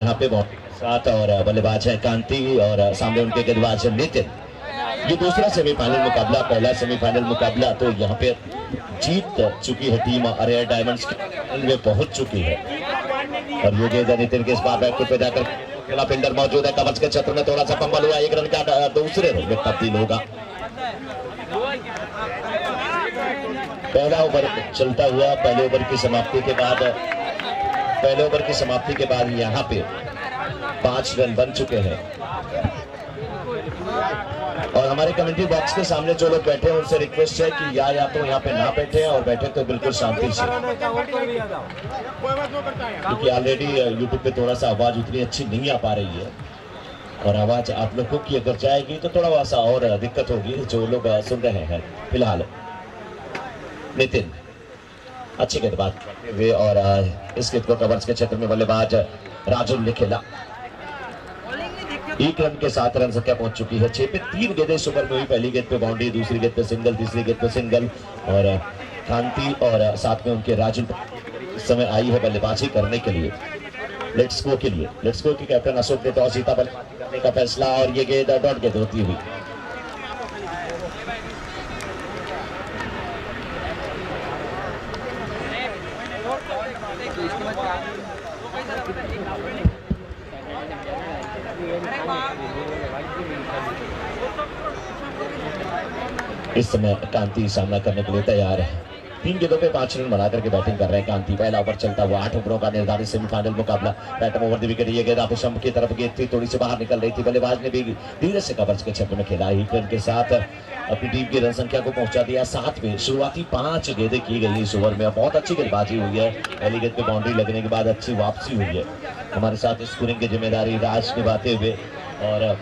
यहाँ पे बॉडी के साथ और बल्लेबाज है कांति और सामने उनके गेंदबाज नितिन। ये दूसरा सेमीफाइनल मुकाबला, पहला सेमीफाइनल मुकाबला तो यहाँ पे जीत चुकी है टीम अरेयर डायमंड्स के में पहुंच चुकी है। और ये गेंद नितिन के इस बार बैकफुट पे जाकर खेला फिल्डर मौजूद है, कवच के क्षेत्र में थोड़ा सा फंबल हुआ, एक रन का दूसरे रन में तब्दील होगा। पहला ओवर चलता हुआ पहले ओवर की समाप्ति के बाद यहाँ पे 5 रन बन चुके हैं। और हमारे कमेंट्री बॉक्स के सामने जो लोग बैठे हैं उनसे रिक्वेस्ट है कि या तो यहाँ पे ना बैठे और बैठे तो बिल्कुल शांति से, क्योंकि ऑलरेडी यूट्यूब पे थोड़ा सा आवाज उतनी अच्छी नहीं आ पा रही है और आवाज आप लोगों की अगर जाएगी तो थोड़ा सा और दिक्कत होगी जो लोग सुन रहे हैं। फिलहाल नितिन अच्छी गेंदबाज करते हुए और इस गेंद को कवर्स के क्षेत्र में बल्लेबाज राजुल ने खेला। 1 रन के 7 रन संख्या पहुंच चुकी है। 6 पे 3 गेंदें इस ओवर में हुई। पहली गेंद पे बाउंड्री, दूसरी गेंद पे सिंगल, तीसरी गेंद पे सिंगल और कांति और साथ में उनके राजुल इस समय आई है बल्लेबाजी करने के लिए लेट्स गो के कैप्टन अशोक ने टॉस जीता, बल्लेबाजी करने का फैसला और ये गेंद डॉट गेंद होती हुई। इस समय कांति सामना करने के लिए तैयार है। 3 गेंदों पे 5 रन बना करके बैटिंग कर रहे हैं कांति। पहला ओवर चलता हुआ 8 ओवरों का निर्धारित सेमीफाइनल मुकाबला। बैटम ओवर द विकेट, ये गेंद स्टंप की तरफ गेंद थी, थोड़ी सी बाहर निकल रही थी, बल्लेबाज ने भी धीरे से कवर्स के क्षेत्र में खेला। 1 रन के साथ अपनी टीम की रन संख्या को पहुंचा दिया 7 पे। शुरुआती 5 गेंदें की गई इस ओवर में, बहुत अच्छी गेंदबाजी हुई है। पहली गेंद पे बाउंड्री लगने के बाद अच्छी वापसी हुई है। हमारे साथ स्कोरिंग की जिम्मेदारी राज निभाते हुए और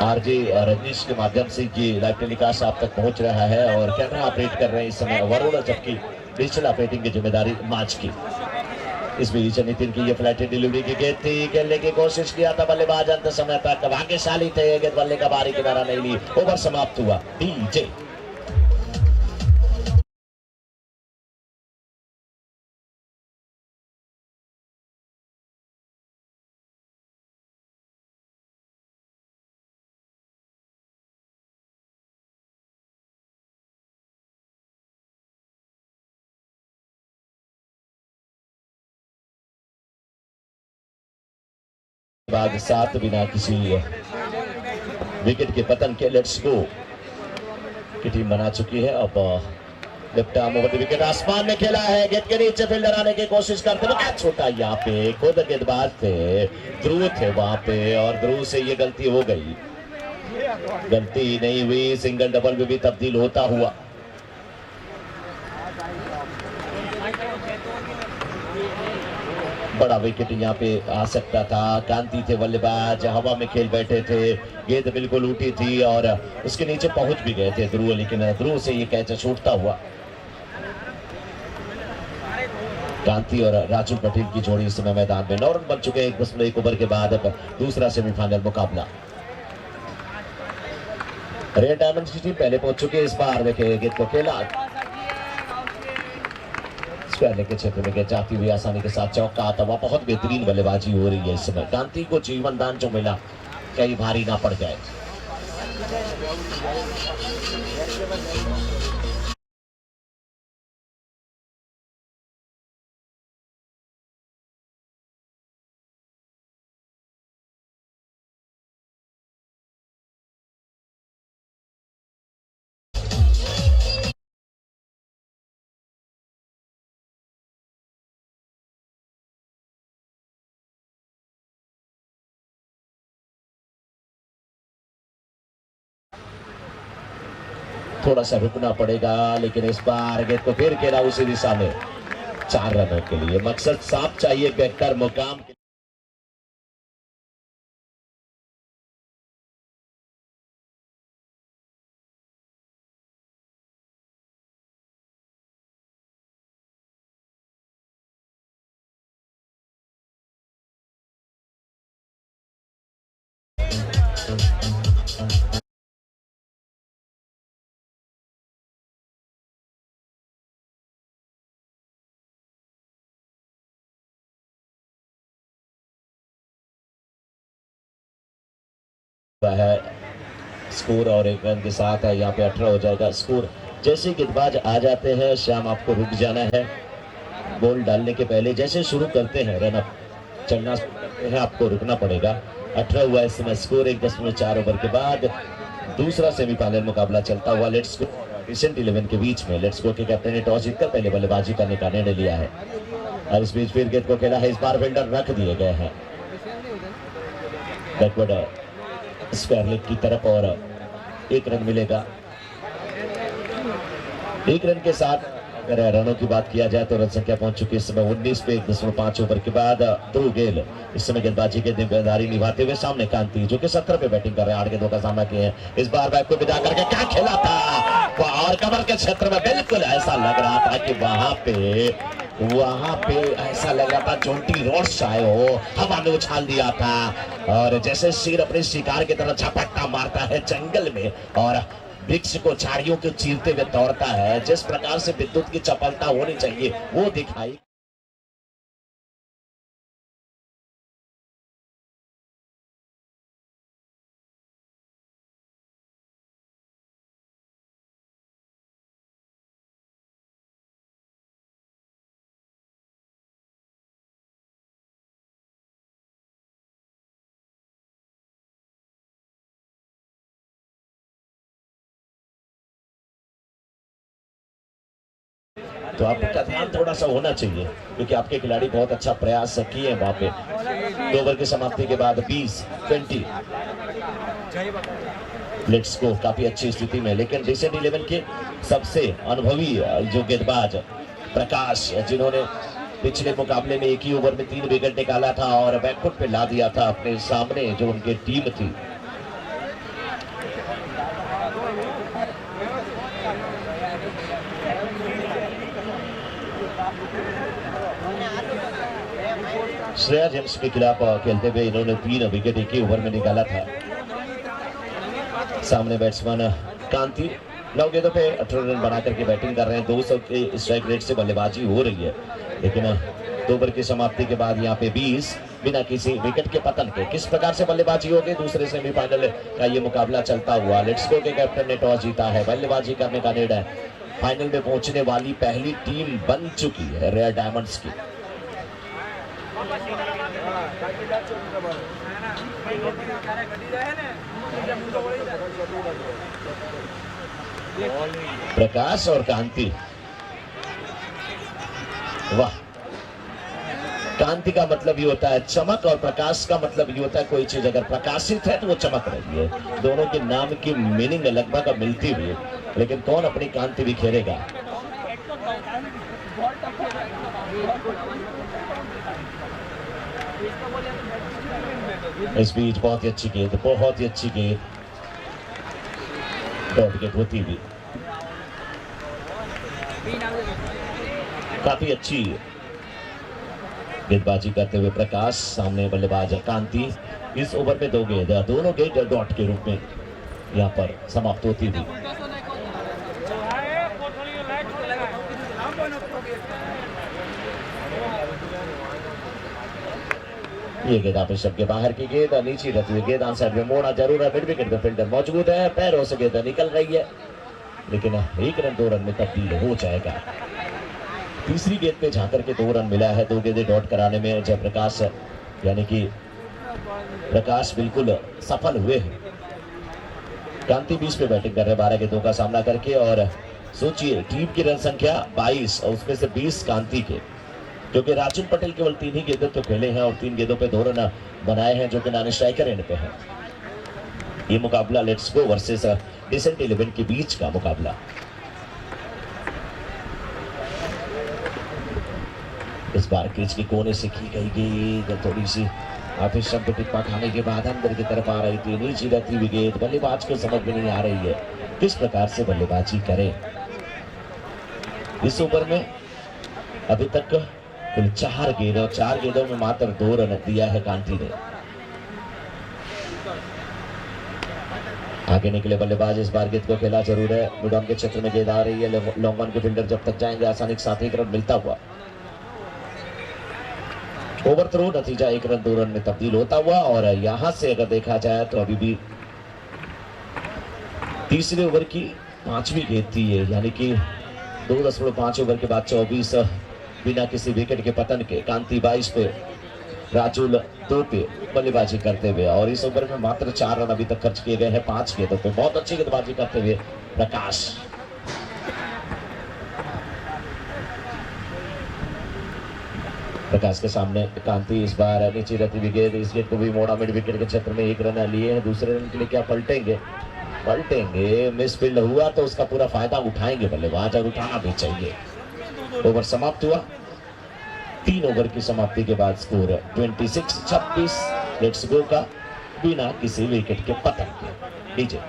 आरजे रजनीश के माध्यम से ये लाइव टेलीकास्ट आप तक पहुंच रहा है और कैमरा ऑपरेट कर रहे हैं इस समय वरुण, जबकि डिजिटल ऑपरेटिंग की जिम्मेदारी माज की। इस बीच नितिन की ये फ्लैट डिलीवरी की गेंद थी, खेलने की कोशिश किया था बल्लेबाज, अंत समय तक भाग्यशाली थे, गेंद बल्ले का बारी किनारा नहीं ली। ओवर समाप्त हुआ। डीजे बाद 7 बिना किसी विकेट के पतन के लेट्स गो की टीम बना चुकी है। अब left arm over the wicket आसमान में खेला है, गेंद के नीचे फील्डर आने की कोशिश करते हुए कैच होता है। यहाँ पे खुद गेंदबाज थे, ध्रुव थे वहां पे और ध्रुव से ये गलती हो गई। गलती नहीं हुई, सिंगल डबल में भी तब्दील होता हुआ। बड़ा विकेट यहाँ पे आ सकता था। कांति थे बल्लेबाज, हवा में खेल बैठे थे, गेंद बिल्कुल उठी थी और उसके नीचे पहुंच भी गए थे ध्रुव, लेकिन ध्रुव से ये कैच छूटता हुआ। कांति और राजू पटेल की जोड़ी इस समय मैदान में। 9 रन बन चुके हैं 1 ओवर के बाद। दूसरा सेमीफाइनल मुकाबला। रेड डायमंड्स की टीम पहले पहुंच चुकी है। इस बार देखिए गेंद को खेला स्क्वायर के क्षेत्र में गेंद जाती हुई आसानी के साथ चौका आता हुआ। बहुत बेहतरीन बल्लेबाजी हो रही है इस समय। कांति को जीवन दान जो मिला कहीं भारी ना पड़ जाए। थोड़ा सा रुकना पड़ेगा, लेकिन इस बार गेंद को फिर खेला उसी दिशा में 4 रनों के लिए। मकसद साफ चाहिए, बेहतर मुकाम। है स्कोर और 1 रन के साथ है यहाँ पे 18 हो जाएगा स्कोर। जैसे गेंदबाज आ जाते हैं श्याम आपको रुक जाना है बॉल डालने के पहले, जैसे शुरू करते हैं रन अप चलना शुरू करते हैं आपको रुकना पड़ेगा। 18 हुआ इस समय स्कोर 1.4 ओवर के बाद दूसरा सेमीफाइनल मुकाबला चलता हुआ लेट्स गो डिसेंट 11 के बीच में। लेट्स गो के कैप्टन ने टॉस जीतकर पहले बल्लेबाजी करने का निर्णय लिया है और इस बीच फिर गेंद को खेला है, इस बार फील्डर रख दिए गए हैं बैकवर्ड स्क्वायर लेग की तरफ और 1 रन मिलेगा। 1 रन के साथ अगर रनों की बात किया जाए तो रन संख्या पहुंच चुकी है इस समय 19 पे 1.5 ओवर के बाद ध्रुव गेल इस समय गेंदबाजी के जिम्मेदारी निभाते हुए सामने कांति जो कि 17 पे बैटिंग कर रहे हैं, 8 गेंदों का सामना किए हैं। इस बार बैट को विदा करके क्या खेला था और कमर के क्षेत्र में बिल्कुल ऐसा लग रहा था कि वहां पे ऐसा लग रहा था जोंटी रोड्स आए हो, हवा में उछाल दिया था और जैसे शेर अपने शिकार की तरह झपट्टा मारता है जंगल में और वृक्ष को झाड़ियों को चीरते हुए दौड़ता है, जिस प्रकार से विद्युत की चपलता होनी चाहिए वो दिखाई। तो आपका ध्यान थोड़ा सा होना चाहिए क्योंकि आपके खिलाड़ी बहुत अच्छा प्रयास किए हैं वहां पे। 2 ओवर की समाप्ति के बाद 20-20 लेट्स गो काफी अच्छी स्थिति में, लेकिन डिसेंट 11 के सबसे अनुभवी जो गेंदबाज प्रकाश जिन्होंने पिछले मुकाबले में एक ही ओवर में 3 विकेट निकाला था और बैकफुट पे ला दिया था अपने सामने जो उनकी टीम थी। श्रेया जेम्स के खिलाफ खेलते हुए इन्होंने 3 विकेट एक ही ओवर में निकाला था। सामने बैट्समैन कांति 9 गेंदों पे 18 रन बना करके बैटिंग कर रहे हैं। 200 के स्ट्राइक रेट से बल्लेबाजी हो रही है, लेकिन 2 ओवर की समाप्ति के बाद यहाँ पे 20 बिना किसी विकेट के पतन के किस प्रकार से बल्लेबाजी होगी। दूसरे सेमीफाइनल का ये मुकाबला चलता हुआ लेट्स गो के कैप्टन ने टॉस जीता है, बल्लेबाजी करने का निर्णय फाइनल में पहुंचने वाली पहली टीम बन चुकी है रेयर डायमंड्स की। प्रकाश और कांति, वाह, कांति का मतलब ये होता है चमक और प्रकाश का मतलब ये होता है कोई चीज अगर प्रकाशित है तो वो चमक रही है। दोनों के नाम की मीनिंग लगभग मिलती हुई, लेकिन कौन अपनी कांति बिखेरेगा। इस बीच बहुत ही अच्छी गेंद, बहुत ही अच्छी गेंद डॉट गेंद होती हुई, काफी अच्छी गेंदबाजी करते हुए प्रकाश, सामने बल्लेबाज कांति। इस ओवर में 2 गेंद, दोनों गेंद डॉट के रूप में यहाँ पर समाप्त होती हुई। ये गेंद आप सबके बाहर की गेंद, नीचे रहती हुई गेंद आंसर में मोड़ा जरूर है, मिड विकेट पे फील्डर मौजूद है, पैरों से गेंद निकल रही है लेकिन 1 रन 2 रन में तब्दील हो जाएगा। तीसरी गेंद पे जाकर के 2 रन मिला है, 2 गेंदें डॉट कराने में जयप्रकाश यानी कि प्रकाश बिल्कुल सफल हुए हैं। कांति 20 पे बैटिंग कर रहे 12 गेंदों का सामना करके और सोचिए टीम की रन संख्या 22 और उसमें से 20 कांति के, क्योंकि राजन पटेल केवल 3 ही गेंदों तो खेले हैं और 3 गेंदों पे 2 रन बनाए हैं जो कि नॉन स्ट्राइकर एंड पे है। ये मुकाबला लेट्स गो वर्सेस डिसेंट 11 के बीच का मुकाबला। इस बार क्रीज के कोने से की गई गेंद थोड़ी सी आतिश शब्द टिप्पा खाने के बाद अंदर की तरफ आ रही थी, नीचे रहती हुई गेंद बल्लेबाज को समझ में नहीं आ रही है किस प्रकार से बल्लेबाजी करें। इस ओवर में अभी तक कुल 4 गेंद और 4 गेंदों में मात्र 2 रन दिया है कांति ने। आगे निकले बल्लेबाज, इस बार गेंद को खेला जरूर है, मिड ऑन के क्षेत्र में गेंद आ रही है, लॉन्ग ऑन के फील्डर जब तक जाएंगे आसानी के साथ 1 रन मिलता हुआ। ओवर थ्रो, नतीजा 1 रन 2 रन में तब्दील होता हुआ और यहां से अगर देखा जाए तो अभी भी तीसरे ओवर की 5वीं गेंद थी ये, यानी कि 2.5 ओवर के बाद 24 बिना किसी विकेट के पतन के। कांति 22 पे, राजुल 2 पे बल्लेबाजी करते हुए, और इस ओवर में मात्र 4 रन अभी तक खर्च किए गए हैं 5 गेंदों पे। बहुत अच्छी गेंदबाजी करते हुए प्रकाश। प्रकाश के सामने कांति इस बार नीचे रहती हुई गेंद, इस गेंद को भी मोड़ा मिड विकेट के क्षेत्र में 1 रन लिए हैं। दूसरे रन के लिए क्या पलटेंगे? मिस फील्ड हुआ तो उसका पूरा फायदा उठाएंगे बल्लेबाज, और उठाना भी चाहिए। ओवर समाप्त हुआ। 3 ओवर की समाप्ति के बाद स्कोर 26-26 लेट्स गो का, बिना किसी विकेट के पतन के। डीजे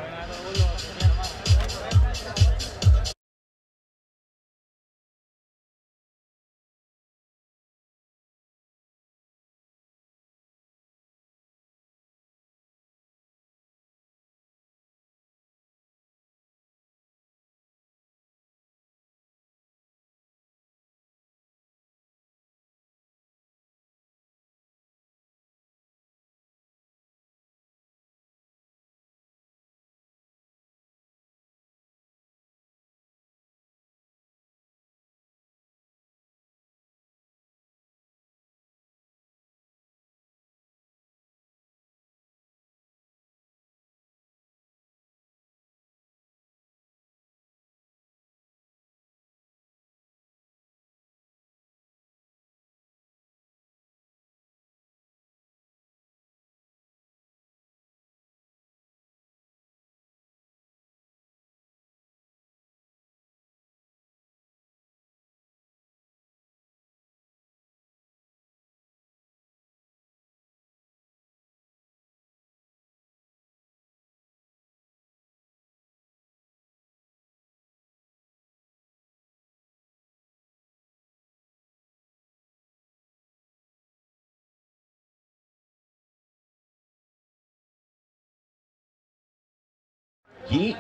ये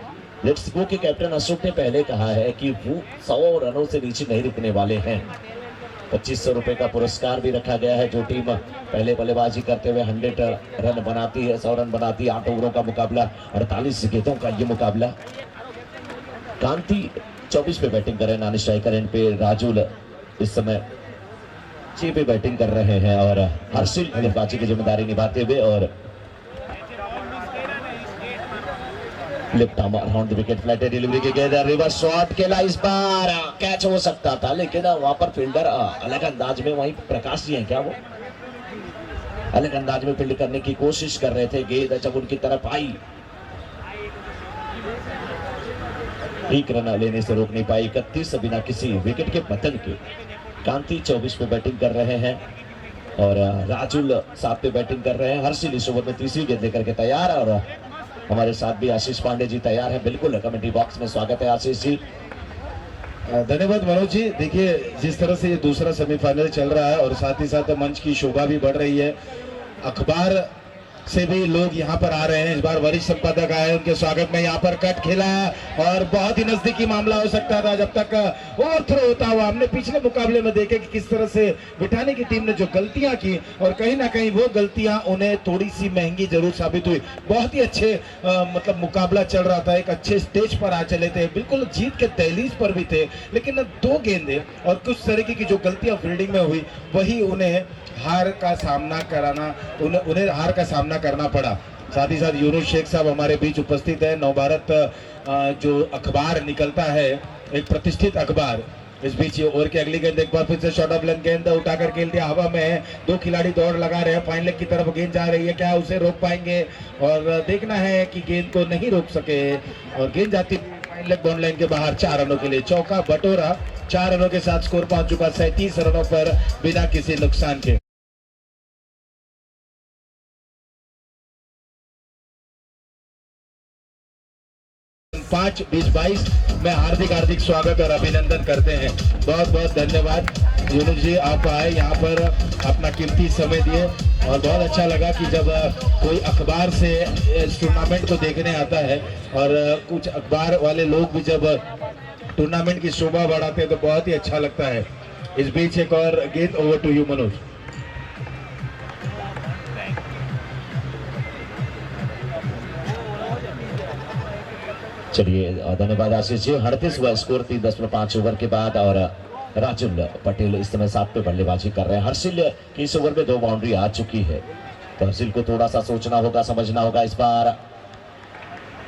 लेट्स गो के कैप्टन अशोक ने पहले कहा है कि वो 100 रनों से नीचे नहीं रुकने वाले हैं। 2500 रुपए का पुरस्कार भी रखा गया है। जो टीम पहले बल्लेबाजी करते हुए 100 रन बनाती है, 100 रन बनाती है, 8 ओवरों का मुकाबला, 48 गेंदों का ये मुकाबला। कांति 24 पे बैटिंग कर रहे हैं, नानी स्ट्राइकर एंड पे राजुल इस समय 6 पे बैटिंग कर रहे हैं, और हर्षिल गेंदबाजी की जिम्मेदारी निभाते हुए, और left arm around the wicket, flat delivery की गेंद, रिवर्स शॉट खेला, इस बार कैच हो सकता था, लेकिन वहां पर फील्डर अलग अंदाज में, वहीं प्रकाश जी हैं क्या, वो अलग अंदाज में फील्ड करने की कोशिश कर रहे थे। गेंद जब उनकी तरफ आई, 1 रन लेने से रोक नहीं पाई। 31 बिना किसी विकेट के पतन के। कांति 24 पे बैटिंग कर रहे हैं, और राजुल 7 पे बैटिंग कर रहे हैं। हर्षिल इस ओवर में तीसरी गेंद लेकर के तैयार, और हमारे साथ भी आशीष पांडे जी तैयार हैं। बिल्कुल कमेंट्री बॉक्स में स्वागत है आशीष जी। धन्यवाद मनोज जी। देखिए, जिस तरह से ये दूसरा सेमीफाइनल चल रहा है और साथ ही साथ मंच की शोभा भी बढ़ रही है, अखबार से भी लोग यहाँ पर आ रहे हैं। इस बार वरिष्ठ संपादक आए, उनके स्वागत में यहाँ पर कट खेला, और बहुत ही नजदीकी मामला हो सकता था जब तक ओवरथ्रो होता हुआ। हमने पिछले मुकाबले में देखे कि किस तरह से बिठाने की टीम ने जो गलतियां की, और कहीं ना कहीं वो गलतियां उन्हें थोड़ी सी महंगी जरूर साबित हुई। बहुत ही अच्छे मतलब मुकाबला चल रहा था, एक अच्छे स्टेज पर आ चले थे, बिल्कुल जीत के दहलीज पर भी थे, लेकिन 2 गेंदें और कुछ तरीके की जो गलतियां फील्डिंग में हुई, वही उन्हें हार का सामना करना पड़ा। साथ ही साथ यूनुस शेख साहब हमारे बीच उपस्थित है। नवभारत जो अखबार निकलता है, एक प्रतिष्ठित अखबार। इस बीच ओवर की अगली गेंद, एक बार फिर से शॉर्ट ऑफ लेंथ गेंद उठाकर खेल दिया हवा में। 2 खिलाड़ी दौड़ लगा रहे हैं, फाइन लेग की तरफ गेंद जा रही है, क्या उसे रोक पाएंगे? और देखना है कि गेंद को नहीं रोक सके, और गेंद जाती फाइन लेग बाउंड लाइन के बाहर। 4 रनों के लिए चौका बटोरा। 4 रनों के साथ स्कोर पहुंच चुका 37 रनों पर बिना किसी नुकसान के। 5-20-22 में हार्दिक स्वागत और अभिनंदन करते हैं। बहुत बहुत धन्यवाद यूनुस जी, आप आए यहाँ पर, अपना कीमती समय दिए, और बहुत अच्छा लगा कि जब कोई अखबार से इस टूर्नामेंट को देखने आता है, और कुछ अखबार वाले लोग भी जब टूर्नामेंट की शोभा बढ़ाते हैं तो बहुत ही अच्छा लगता है। इस बीच एक और गेंद, ओवर टू यू मनोज। चलिए धन्यवाद आशीष जी। 38 हुआ स्कोर 3.5 ओवर के बाद और राजुल पटेल इस समय 7 पे बल्लेबाजी कर रहे हैं। हर्षिल की इस ओवर में 2 बाउंड्री आ चुकी है, तो हर्षिल को थोड़ा सा सोचना होगा, समझना होगा। इस बार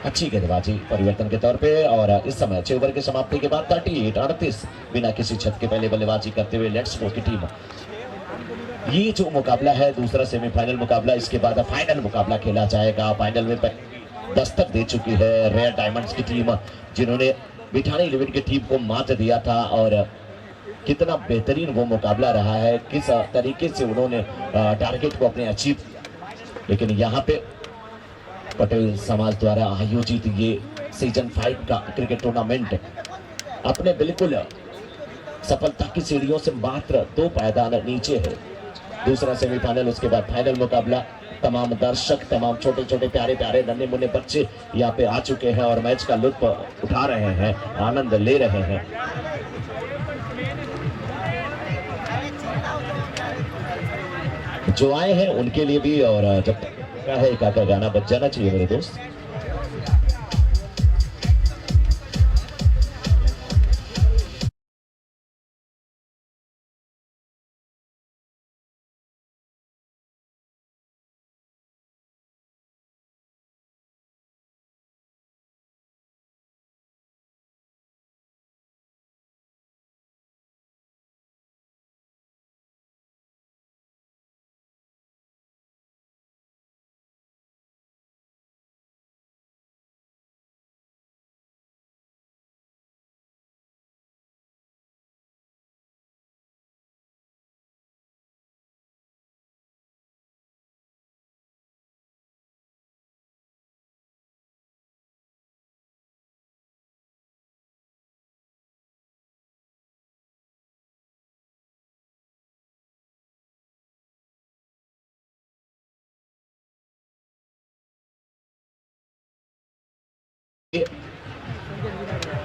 अच्छी गेंदबाजी परिवर्तन के तौर पे और इस समय 6 ओवर की समाप्ति के बाद 38 बिना किसी छत के पहले बल्लेबाजी करते हुए लेट्स गो की टीम। ये जो मुकाबला है दूसरा सेमीफाइनल मुकाबला, इसके बाद फाइनल मुकाबला खेला जाएगा। फाइनल में दस्तक दे चुकी है रेड डायमंड्स की टीम, जिन्होंने बिठानी इलेवन की टीम को मात दिया था और कितना बेहतरीन वो मुकाबला रहा है, किस तरीके से उन्होंने टारगेट को अपने अचीव किया। लेकिन यहाँ पे पटेल समाज द्वारा आयोजित ये सीजन 5 का क्रिकेट टूर्नामेंट अपने बिल्कुल सफलता की सीढ़ियों से मात्र 2 पायदान नीचे है। दूसरा सेमीफाइनल, उसके बाद फाइनल मुकाबला। तमाम दर्शक, तमाम छोटे छोटे प्यारे प्यारे नन्हे मुन्ने बच्चे यहाँ पे आ चुके हैं और मैच का लुत्फ उठा रहे हैं, आनंद ले रहे हैं। जो आए हैं उनके लिए भी, और जब तक है एक आका गाना बज जाना चाहिए मेरे दोस्त।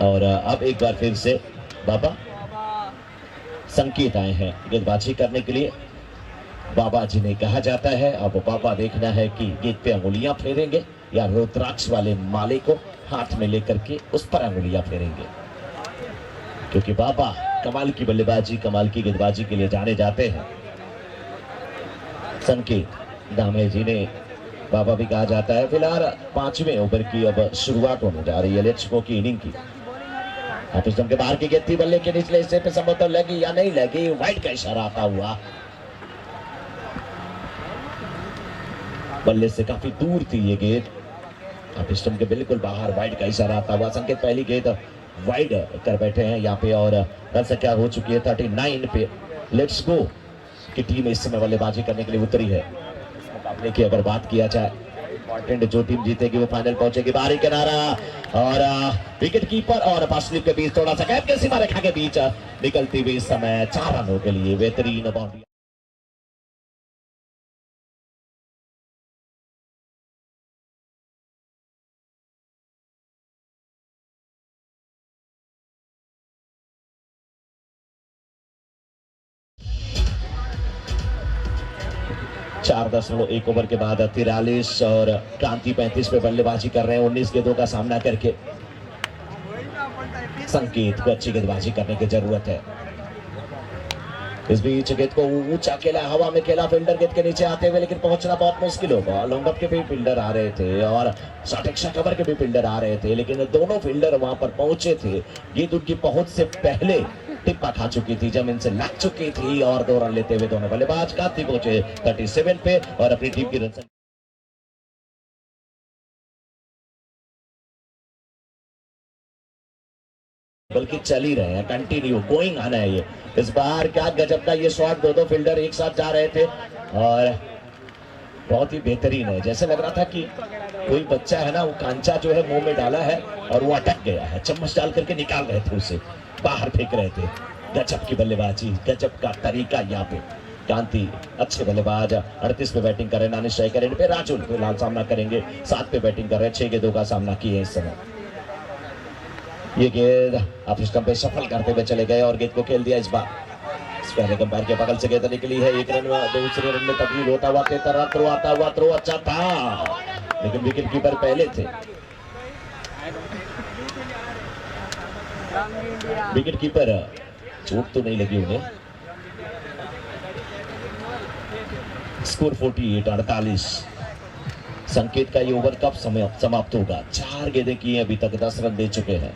और अब एक बार फिर से बाबा संकेत आए हैं गेंदबाजी करने के लिए। बाबा जी ने कहा जाता है, अब बाबा देखना है कि गेंद पे अंगुलियां फेरेंगे या रुद्राक्ष वाले माले को हाथ में लेकर के उस पर अंगुलियां फेरेंगे, क्योंकि बाबा कमाल की बल्लेबाजी, कमाल की गेंदबाजी के लिए जाने जाते हैं। संकेत दामे जी ने बाबा भी कहा जाता है। फिलहाल 5वें ओवर की अब शुरुआत होने जा रही है लेट्स गो की इनिंग की। आप स्टंप के बाहर की गेंद थी, बल्ले के निचले हिस्से पे संभवतः लगी या नहीं लगी, वाइड का इशारा आता हुआ। बल्ले से काफी दूर थी ये गेंद, आप स्टंप के बिल्कुल बाहर, वाइड का इशारा आता हुआ। संकेत पहली गेंद वाइड कर बैठे हैं यहाँ पे और रन संख्या हो चुकी है 39 पे। लेट्स गो की टीम इस समय बल्लेबाजी करने के लिए उतरी है। मुकाबले की अगर बात किया जाए, इंपॉर्टेंट जो टीम जीतेगी वो फाइनल पहुंचेगी। बाहरी किनारा और विकेट कीपर और पासलिप के बीच थोड़ा सा गैप के सीमा रेखा के बीच निकलती हुई इस समय 4 रनों के लिए बेहतरीन बाउंड्री। चार 4.1 ओवर के बाद 43 और क्रांति 35 पे बल्लेबाजी कर रहे हैं 19 गेंदों का सामना करके। संकेत को अच्छी गेंदबाजी करने की जरूरत है। इस बीच गेंद को ऊंचा खेला, हवा में खेला, फील्डर गेंद के नीचे आते हुए, लेकिन पहुंचना बहुत मुश्किल होगा। लॉन्ग अप के भी फील्डर आ रहे थे और शॉर्ट एक्स्ट्रा कवर के भी फील्डर आ रहे थे, लेकिन दोनों फील्डर वहां पर पहुंचे थे। गेंद उनकी पहुंच से पहले टिप्पा खा चुकी थी, जमीन से लग चुकी थी और 2 रन लेते हुए दोनों बल्लेबाज काफी पहुंचे 37 पे और अपनी टीम की रन बल्कि चल ही रहे हैं, कंटिन्यू गोइंग आना है ये। इस बार क्या गजब का ये शॉट, 2 फील्डर एक साथ जा रहे थे और बहुत ही बेहतरीन है। जैसे लग रहा था कि कोई बच्चा है ना, वो कांचा जो है मुंह में डाला है और वो अटक गया है, चम्मच डाल करके निकाल रहे थे, उसे बाहर फेंक रहे थे। गजब की बल्लेबाजी, गजब का तरीका यहाँ पे। कांति अच्छे बल्लेबाज 38 पे बैटिंग कर रहे हैं, नानी स्ट्राइकर एंड पे राजुल फिलहाल सामना करेंगे 7 पे बैटिंग कर रहे हैं, 6 गेंदों का सामना किए इस समय। ये गेंद आप स्टंप पे सफल करते हुए चले गए और गेंद को खेल दिया। इस बार पहले कंपायर के बगल से गेंद निकली है, 1 रन में, दूसरे रन में तब्दील होता हुआ तेतरा थ्रो आता हुआ, थ्रो अच्छा था लेकिन विकेट कीपर पहले थे। विकेट कीपर चोट तो नहीं लगी उन्हें। स्कोर 48 48। संकेत का ये ओवर कब समाप्त होगा? 4 गेंदें की हैं अभी तक, 10 रन दे चुके हैं।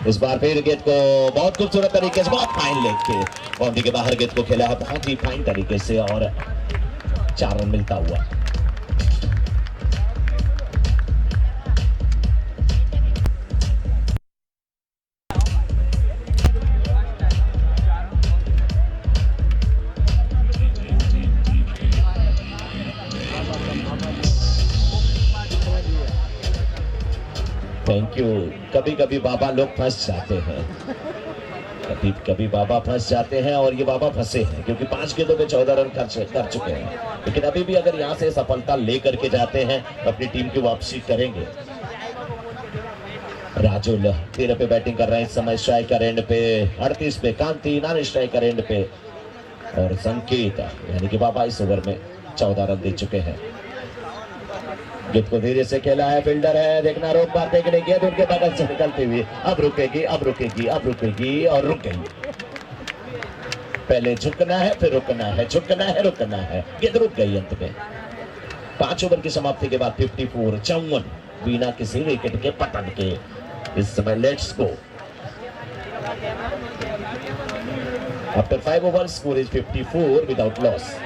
इस बार फिर गेंद को बहुत खूबसूरत तरीके से, बहुत फाइन लेग के बाउंड्री के बाहर गेंद को खेला है बहुत ही फाइन तरीके से और 4 रन मिलता हुआ। Thank you. कभी कभी बाबा लोग फंस जाते हैं, कभी कभी बाबा फंस जाते हैं और ये बाबा फंसे हैं क्योंकि 5 गेंदों पे 14 रन खर्च कर चुके हैं। लेकिन अभी भी अगर यहाँ से सफलता लेकर के जाते हैं तो अपनी टीम की वापसी करेंगे। राजुल 13 पे बैटिंग कर रहे हैं इस समय, स्ट्राइकर एंड पे 38 पे कांति, नॉन स्ट्राइकर एंड पे और संकेत, यानी कि बाबा इस ओवर में 14 रन दे चुके हैं। गेंद को धीरे से खेला है, फील्डर है, देखना रोक पाते कि नहीं, गेंद उनके बगल से निकलती हुई अब रुकेगी, अब रुकेगी, अब रुकेगी और रुक गई। पहले झुकना है फिर रुकना है, झुकना है रुकना है, गेंद रुक गई अंत में। 5 ओवर की समाप्ति के बाद 54 54 बिना किसी विकेट के पतन के। इस समय let's go. After 5 overs score is 54 without loss।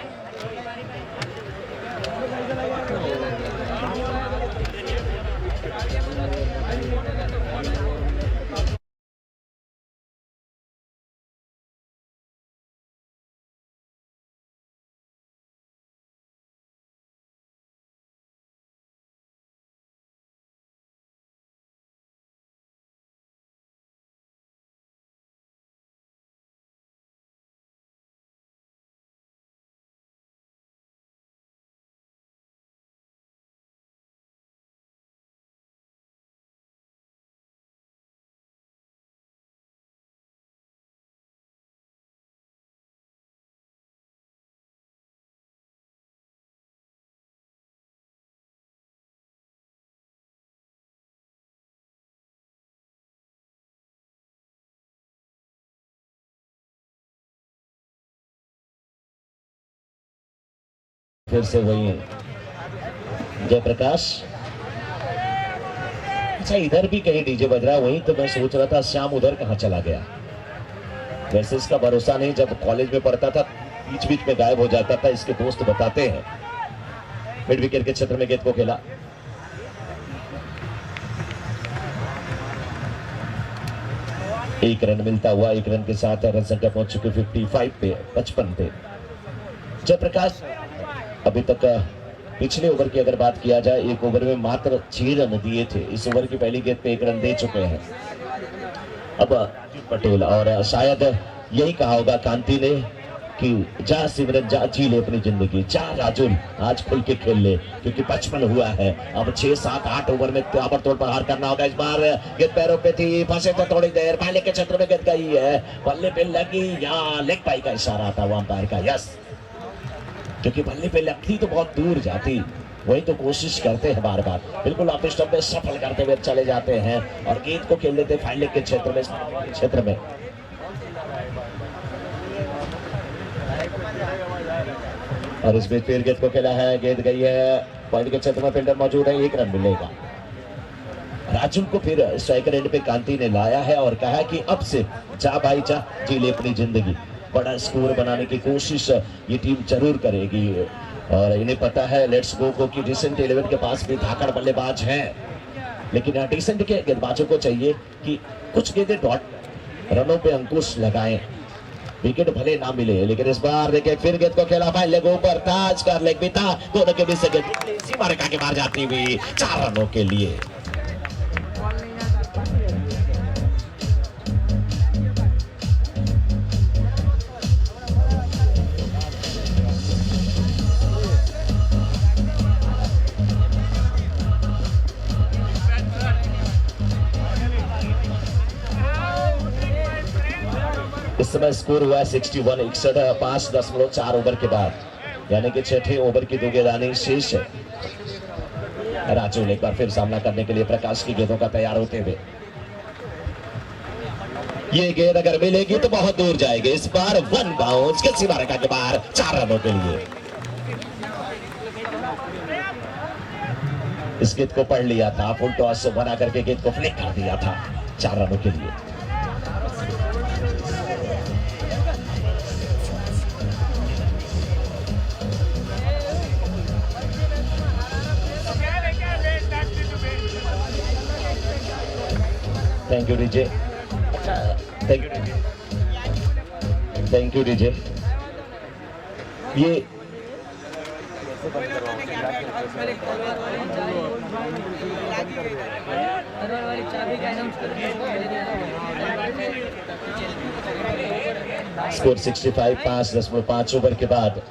फिर से वही जयप्रकाश। अच्छा, इधर भी कहीं डीजे बज रहा है, वही तो मैं सोच रहा था श्याम उधर कहाँ चला गया। वैसे इसका भरोसा नहीं, जब कॉलेज में पढ़ता था बीच बीच में गायब हो जाता था, इसके दोस्त बताते हैं। मिड विकेट के क्षेत्र में गेंद को खेला, एक रन मिलता हुआ, 1 रन के साथ रन संख्या पहुंच चुकी 55 पे, 55 पे। जयप्रकाश अभी तक पिछले ओवर की अगर बात किया जाए, 1 ओवर में मात्र 6 रन दिए थे। इस ओवर की पहली गेंद पे 1 रन दे चुके हैं अब पटेल, और शायद यही कहा होगा कांति ने कि जा सिमरन जा, जी ले अपनी जिंदगी, जा राजुल आज खुल के खेल ले, क्योंकि 55 हुआ है। अब 6 7 8 ओवर में ताबड़तोड़ प्रहार करना होगा। इस बार गेंद पैरों पे थी, फंसे थे थोड़ी देर, पहले के क्षेत्र में गेंद गई है, बल्ले पे लगी या लेग पाई का इशारा था वो अंपायर का, यस, क्योंकि बल्ले पे लगती तो बहुत दूर जाती। वही तो कोशिश करते हैं बार बार, बिल्कुल ऑफ स्टंप में सफल करते हुए चले जाते हैं और गेंद को खेल लेते फाइनल के क्षेत्र में। और इस बीच फिर गेंद को खेला है, गेंद गई है पॉइंट के क्षेत्र में, फील्डर मौजूद है, 1 रन मिलेगा। राजुल को फिर स्ट्राइकर एंड पे कांति ने लाया है और कहा कि अब से जा भाई जा, जी ले अपनी जिंदगी। बड़ा स्कोर बनाने की कोशिश ये टीम जरूर करेगी और इन्हें पता है लेट्स गो को कि डिसेंट 11 के पास भी धाकड़ बल्लेबाज हैं, लेकिन डिसेंट के गेंदबाजों को चाहिए कि कुछ गेंदें डॉट रनों पे अंकुश लगाएं, विकेट भले ना मिले। लेकिन इस बार देखिए फिर गेंद को खेला, भाई लेग ऊपर था, आज का लेग भी था, दोनों के बीच से गेंद सीमा रेखा के बाहर जाती हुई 4 रनों के लिए। इस समय स्कोर हुआ 61 61 5.4 ओवर के बाद, यानी कि 6ठे ओवर की 2 गेंदें शेष है। राजुल एक बार फिर सामना करने के लिए प्रकाश की गेंदों का तैयार होते हुए, ये गेंद अगर मिलेगी तो बहुत दूर जाएगी। इस बार वन बाउंस के सीमारेखा के बाहर 4 रनों के लिए। इस गेंद को पढ़ लिया था, फुल टॉस बना करके गेंद को फ्लिक कर दिया था 4 रनों के लिए। Thank you DJ, thank you, thank you DJ. ये स्कोर 65, 5.5 ओवर के बाद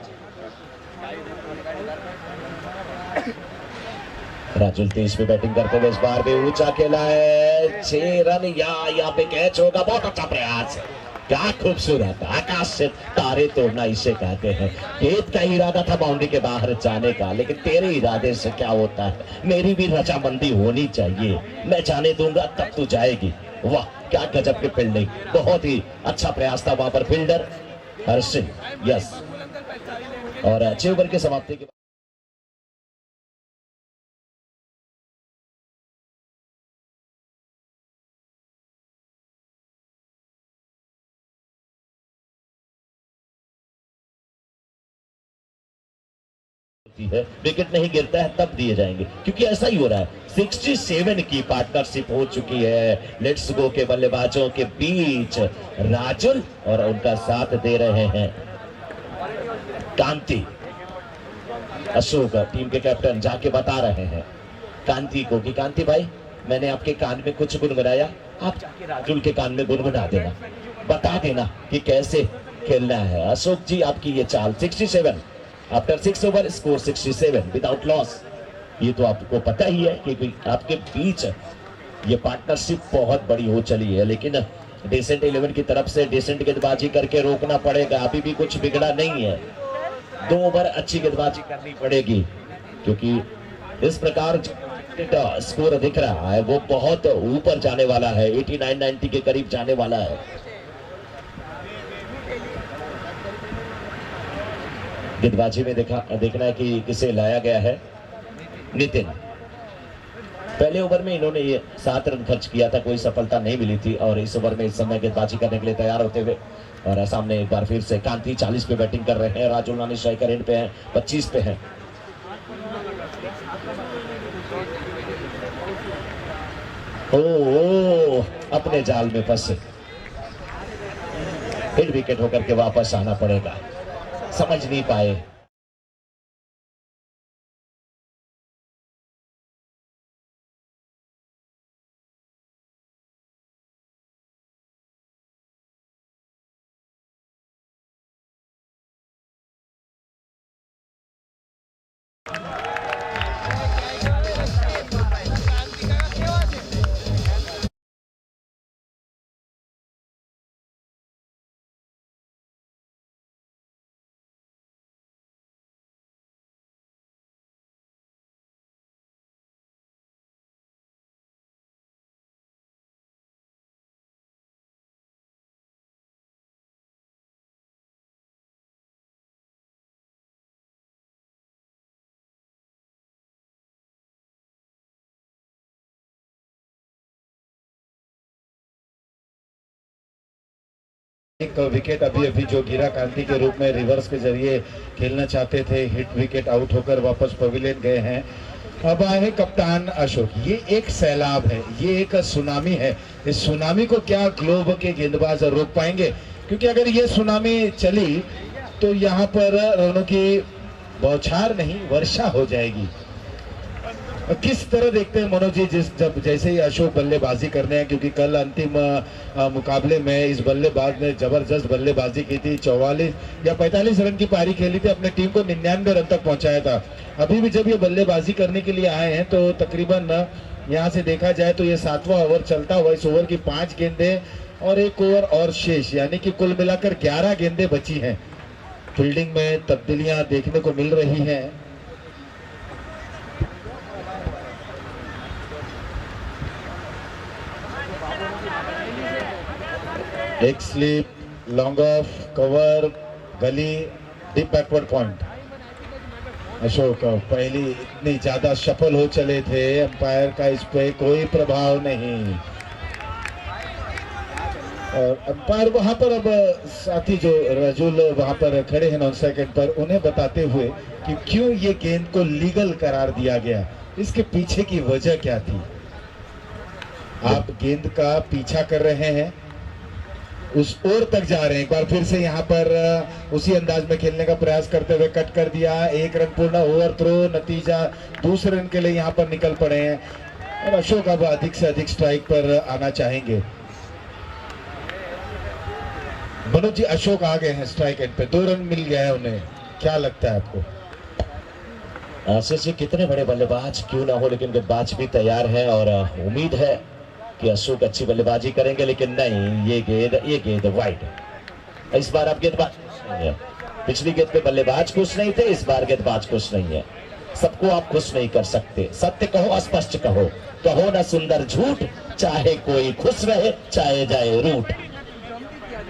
राजुल तेज पे बैटिंग करते हुए इस बार भी ऊंचा खेला है, 6 रन या यहाँ पे कैच होगा। बहुत अच्छा प्रयास, क्या खूबसूरत, आकाश से तारे तोड़ना इसे कहते हैं। गेंद का इरादा था बाउंड्री के बाहर जाने का, लेकिन तेरे इरादे से क्या होता है, मेरी भी रजामंदी होनी चाहिए। मैं जाने दूंगा तब तू जाएगी। वाह क्या गजब की फील्डिंग, बहुत ही अच्छा प्रयास था वहां पर फील्डर हर्ष सिंह। यस, और 6 ओवर की समाप्ति के है, विकेट नहीं गिरता है तब दिए जाएंगे, क्योंकि ऐसा ही हो रहा है। 67 की पार्टनरशिप हो चुकी है लेट्स गो के बल्लेबाजों के बीच। राजुल और उनका साथ दे रहे हैं कांति। अशोक टीम के कैप्टन जाके बता रहे हैं कांति को कि कांति भाई मैंने आपके कान में कुछ गुनगुनाया, आप जाके राजुल के कान में गुनगुना देना, बता देना कि कैसे खेलना है। अशोक जी आपकी ये चाल 67 after 6 over, score 67 without loss. ये तो आपको पता ही है कि आपके बीच ये पार्टनरशिप बहुत बड़ी हो चली है, लेकिन डेसेंट 11 की तरफ से डेसेंट गेंदबाजी करके रोकना पड़ेगा। अभी भी कुछ बिगड़ा नहीं है, 2 ओवर अच्छी गेंदबाजी करनी पड़ेगी, क्योंकि इस प्रकार स्कोर दिख रहा है वो बहुत ऊपर जाने वाला है, 89-90 के करीब जाने वाला है। गेंदबाजी में देखना है कि किसे लाया गया है। नितिन, पहले ओवर में इन्होंने ये 7 रन खर्च किया था, कोई सफलता नहीं मिली थी, और इस ओवर में इस समय गेंदबाजी करने के लिए तैयार होते हुए और सामने एक बार फिर से कांति 40 पे बैटिंग कर रहे हैं। राजुल नानी स्ट्राइकर एंड पे हैं, 25 पे हैं। ओ अपने जाल में फंसे, फिर विकेट होकर के वापस आना पड़ेगा, समझ नहीं पाए। एक विकेट अभी जो गिरा कांति के रूप में रिवर्स के जरिए खेलना चाहते थे, हिट विकेट आउट होकर वापस पवेलियन गए हैं। अब आए कप्तान अशोक। ये एक सैलाब है, ये एक सुनामी है। इस सुनामी को क्या ग्लोब के गेंदबाज रोक पाएंगे? क्योंकि अगर ये सुनामी चली तो यहाँ पर रनों की बौछार नहीं वर्षा हो जाएगी। किस तरह देखते हैं मनोज जी जैसे ही अशोक बल्लेबाजी करने हैं, क्योंकि कल अंतिम मुकाबले में इस बल्लेबाज ने जबरदस्त बल्लेबाजी की थी, 44 या 45 रन की पारी खेली थी, अपने टीम को 99 रन तक पहुंचाया था। अभी भी जब ये बल्लेबाजी करने के लिए आए हैं तो तकरीबन यहाँ से देखा जाए तो ये 7वां ओवर चलता हुआ, इस ओवर की 5 गेंदें और 1 ओवर और शेष, यानी कि कुल मिलाकर 11 गेंदें बची हैं। फील्डिंग में तब्दीलियां देखने को मिल रही हैं। एक स्लिप, लॉन्ग ऑफ, कवर, गली, डीप बैकवर्ड पॉइंट। अशोक पहली इतनी ज्यादा सफल हो चले थे, अंपायर का इस पे कोई प्रभाव नहीं। और अंपायर वहां पर अब साथी जो रजुल वहां पर खड़े हैं नॉन सेकंड पर, उन्हें बताते हुए कि क्यों ये गेंद को लीगल करार दिया गया, इसके पीछे की वजह क्या थी। आप गेंद का पीछा कर रहे हैं, उस ओर तक जा रहे हैं, एक बार फिर से यहाँ पर उसी अंदाज में खेलने का प्रयास करते हुए कट कर दिया। एक रन पूर्ण, ओवर थ्रो, नतीजा दूसरे रन के लिए यहाँ पर निकल पड़े हैं और अशोक अब अधिक से अधिक स्ट्राइक पर आना चाहेंगे। मनोज जी, अशोक आ गए हैं स्ट्राइक एंड पे, 2 रन मिल गया है उन्हें, क्या लगता है आपको? आशीष जी, कितने बड़े बल्लेबाज क्यों ना हो, लेकिन गेंदबाज भी तैयार है और उम्मीद है कि अशोक अच्छी बल्लेबाजी करेंगे, लेकिन नहीं, ये गेंद वाइड। इस बार अब गेंदबाज नहीं है। पिछली गेंद पे बल्लेबाज खुश नहीं थे, इस बार गेंदबाज खुश नहीं है। सबको आप खुश नहीं कर सकते, सत्य कहो, स्पष्ट कहो, कहो ना सुंदर झूठ, चाहे कोई खुश रहे चाहे जाए रूठ,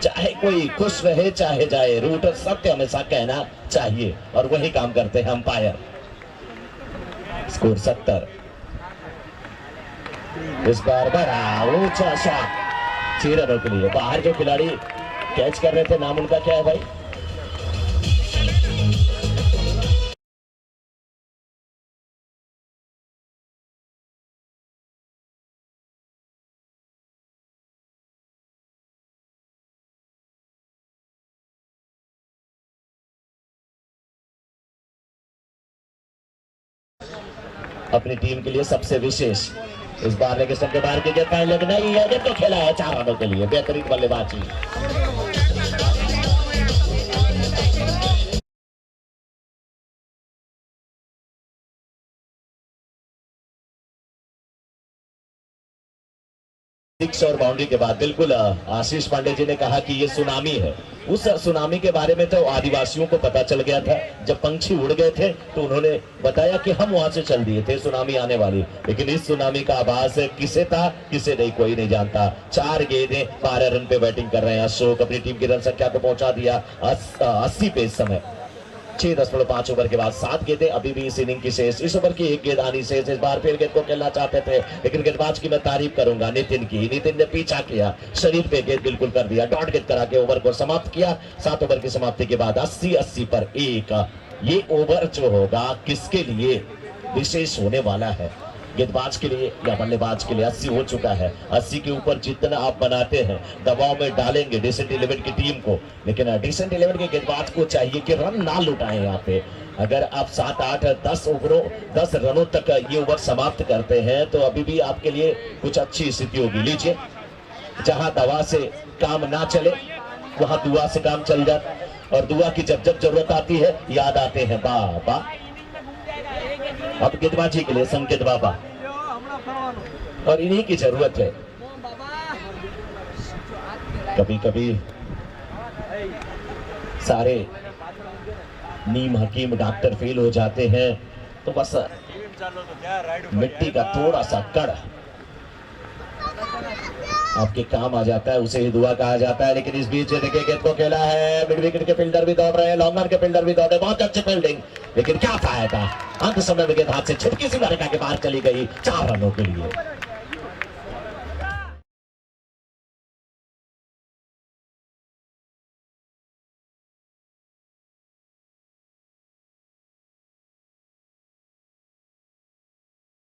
चाहे कोई खुश रहे चाहे जाए रूठ, सत्य हमेशा कहना चाहिए और वही काम करते हैं अंपायर। स्कोर 70। इस बार बड़ा ऊंचा शॉट 6 रनों के लिए। बाहर जो खिलाड़ी कैच कर रहे थे, नाम उनका क्या है भाई? अपनी टीम के लिए सबसे विशेष। इस बार लेके सबके बाहर की गेंद पहले नहीं है, तो खेला है 4 रनों के लिए। बेहतरीन बल्लेबाजी। सिक्स और बाउंड्री के बाद बिल्कुल आशीष पांडे जी ने कहा कि ये सुनामी है। उस सुनामी के बारे में तो आदिवासियों को पता चल गया था, जब पंछी उड़ गए थे तो उन्होंने बताया कि हम वहां से चल दिए थे, सुनामी आने वाली। लेकिन इस सुनामी का आभास किसे था, किसे नहीं, कोई नहीं जानता। 4 गेंदें 12 रन पे बैटिंग कर रहे हैं अशोक, अपनी टीम की रन संख्या को पहुंचा दिया 80 पे इस समय। 6.5 ओवर के बाद 7 गेंदें अभी भी इस इनिंग की शेष। इस ओवर की 1 गेंद आनी शेष। इस बार फिर गेंद को खेलना चाहते थे, लेकिन गेंदबाज की मैं तारीफ करूंगा नितिन की। नितिन ने पीछा किया, शरीर पे गेंद बिल्कुल कर दिया, डॉट गेंद करा के ओवर को समाप्त किया। 7 ओवर की समाप्ति के बाद 80 पर 1। ये ओवर जो होगा किसके लिए विशेष होने वाला है, गेंदबाज के लिए या बल्लेबाज के लिए? 80 हो चुका है। 80 के ऊपर जितना आप बनाते हैं, दबाव में डालेंगे डिसेंट 11 की टीम को, लेकिन डिसेंट 11 के गेंदबाज को चाहिए कि रन ना लुटाएं। यहाँ पे अगर आप 7, 8, 10 रनों तक ये ओवर समाप्त करते हैं तो अभी भी आपके लिए कुछ अच्छी स्थिति होगी। लीजिए, जहां दवा से काम ना चले वहां दुआ से काम चल जाता, और दुआ की जब जब जरूरत आती है याद आते हैं बाबा। अब गेंदबाजी के लिए संकेत बाबा, और इन्हीं की जरूरत है। कभी कभी सारे नीम हकीम डॉक्टर फेल हो जाते हैं, तो बस मिट्टी का थोड़ा सा कण आपके काम आ जाता है, उसे ही दुआ कहा जाता है। लेकिन इस बीच देखिए गेंद को खेला है, मिड विकेट के फील्डर भी दौड़ रहे हैं, लॉन्ग ऑन के फील्डर भी दौड़ रहे हैं, बहुत अच्छी फील्डिंग, लेकिन क्या फायदा। अंत समय में गेंद हाथ से छुटकी सी मार के बाहर चली गई 4 रनों के लिए।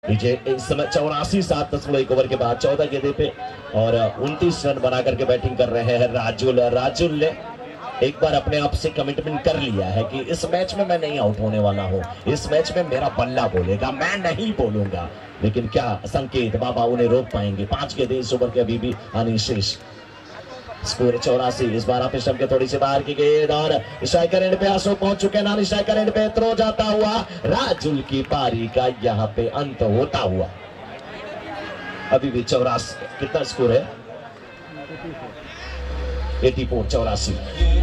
विजय इस समय 84 7.1 ओवर के बाद 14 गेंदे पे और 29 रन बना करके बैटिंग कर रहे हैं राजुल। राजुल ने एक बार अपने आप से कमिटमेंट कर लिया है कि इस मैच में मैं नहीं आउट होने वाला हूं, इस मैच में मेरा बल्ला बोलेगा, मैं नहीं बोलूंगा। लेकिन क्या संकेत बाबा उन्हें रोक पाएंगे? 5 गेंदें इस ओवर के अभी भी आनी शेष। स्कोर 84। इस बार आप स्टंप के थोड़ी सी बाहर की गेंद और स्ट्राइकर एंड पे अशोक पहुंच चुके हैं। नॉन स्ट्राइकर एंड पे थ्रो जाता हुआ राजुल की पारी का यहां पे अंत होता हुआ। अभी भी 84। कितना स्कोर है? 84 84।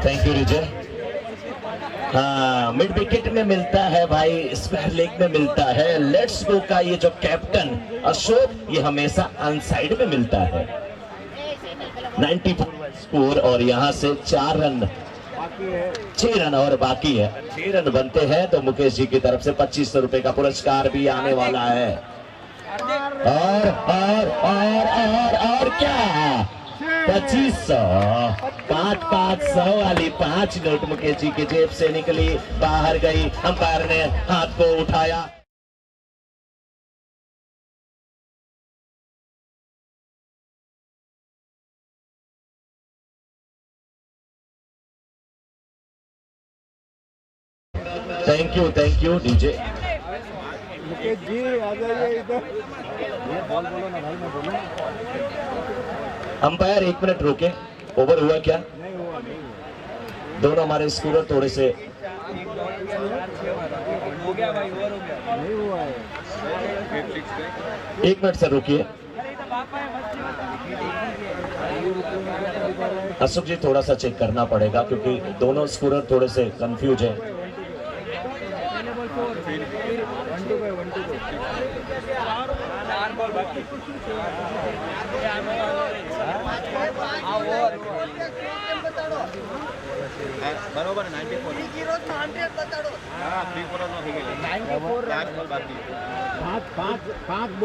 थैंक यू रिजय। हाँ, मिड विकेट में मिलता है भाई, स्क्वायर लेग में मिलता है। लेट्स गो का ये जो कैप्टन अशोक, ये हमेशा अनसाइड में मिलता है। 94 स्कोर और यहाँ से 6 रन और बाकी है। 6 रन बनते हैं तो मुकेश जी की तरफ से 2500 रुपए का पुरस्कार भी आने वाला है। और क्या 2500, 500 वाली 5 नोट मुकेश जी की जेब से निकली, बाहर गई। अंपायर ने हाथ को उठाया। Thank you DJ. Mukesh ji आ जाइए इधर। ये बॉल बोलो ना भाई, मैं बोलूं। अंपायर 1 मिनट रोके। ओवर हुआ क्या? नहीं हुआ, नहीं हुआ। दोनों हमारे स्कोरर थोड़े से हो गया भाई, ओवर हो गया। नहीं हुआ है। 1 मिनट से रुकिए। अशोक जी थोड़ा सा चेक करना पड़ेगा क्योंकि दोनों स्कोरर थोड़े से कंफ्यूज हैं। बरोबर 94।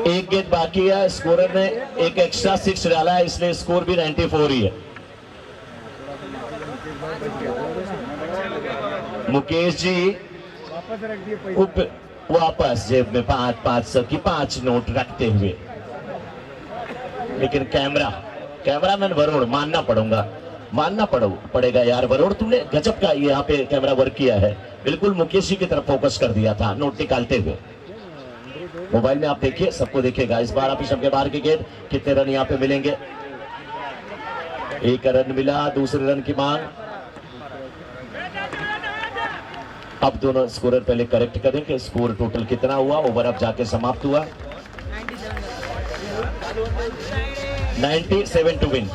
एक गेंद बाकी है। स्कोरर ने एक एक्स्ट्रा 6 डाला है, इसलिए स्कोर भी 94 ही है। मुकेश जी वापस रख दिए वापस जेब में 500 की 5 नोट रखते हुए। लेकिन कैमरामैन वरुण मानना पड़ेगा यार। वरुण तुमने गजब का यहाँ पे कैमरा वर्क किया है, बिल्कुल मुकेश जी की तरफ फोकस कर दिया था नोट निकालते हुए। मोबाइल में आप देखिए, सबको देखिएगा। इस बार आप के बाहर की गेंद, कितने रन यहाँ पे मिलेंगे? 1 रन मिला, दूसरे रन की मांग। अब दोनों स्कोरर पहले करेक्ट करें कि स्कोर टोटल कितना हुआ। ओवर अब जाके समाप्त हुआ 97 टू विन।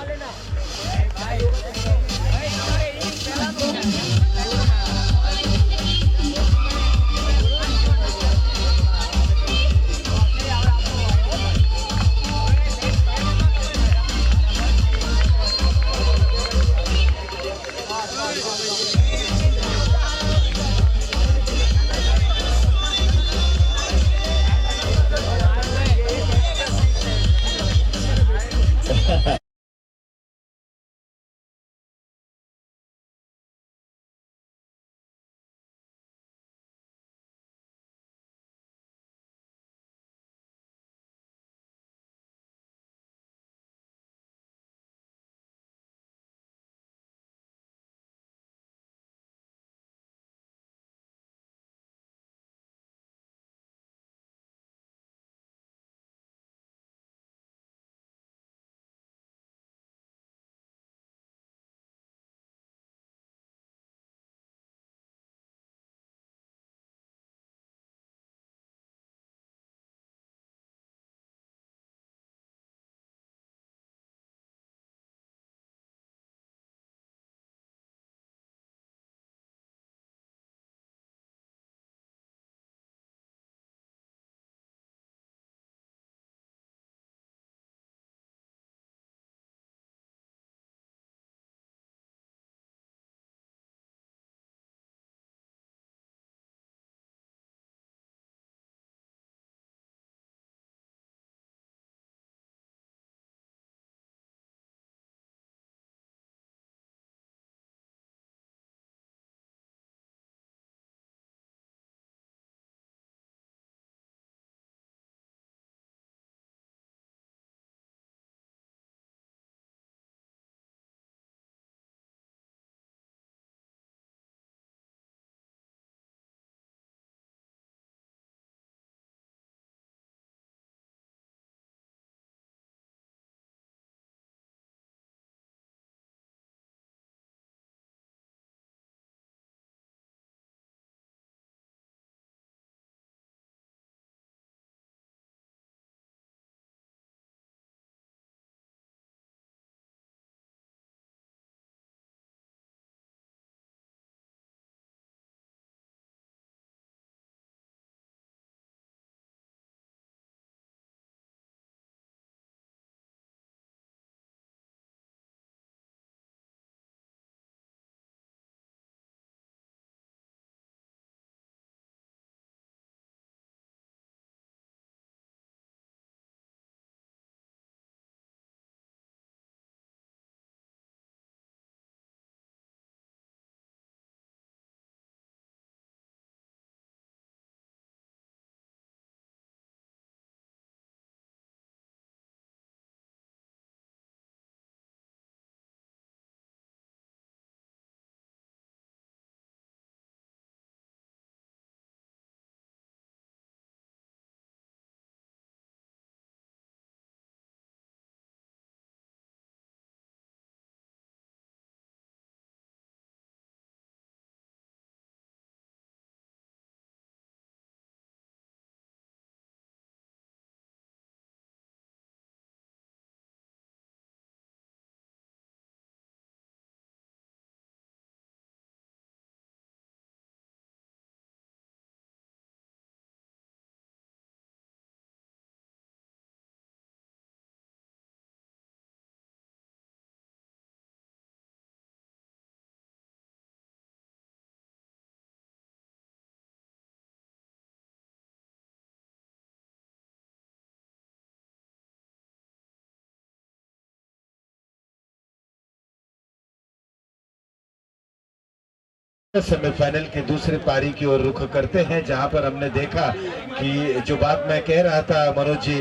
सेमीफाइनल की दूसरी पारी की ओर रुख करते हैं, जहां पर हमने देखा कि जो बात मैं कह रहा था मनोज जी,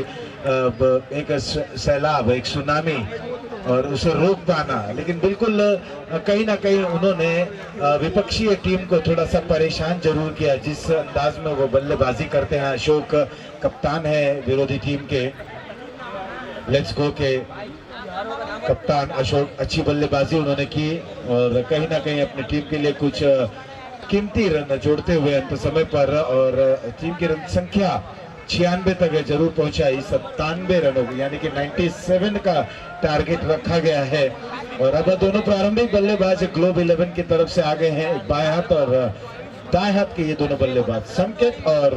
एक सैलाब, एक सुनामी और उसे रोक पाना, लेकिन बिल्कुल कहीं ना कहीं उन्होंने विपक्षीय टीम को थोड़ा सा परेशान जरूर किया जिस अंदाज में वो बल्लेबाजी करते हैं। अशोक कप्तान है विरोधी टीम के, लेट्स गो के कप्तान अशोक, अच्छी बल्लेबाजी उन्होंने की और कहीं ना कहीं अपनी टीम के लिए कुछ कीमती रन जोड़ते हुए अंत समय पर, और टीम की रन संख्या 96 तक जरूर पहुंचाई, 97 रनों की, यानी कि 97 का टारगेट रखा गया है। और अब दोनों प्रारंभिक बल्लेबाज ग्लोब 11 की तरफ से आ गए हैं, बाएं हाथ और दाएं हाथ के ये दोनों बल्लेबाज संकेत और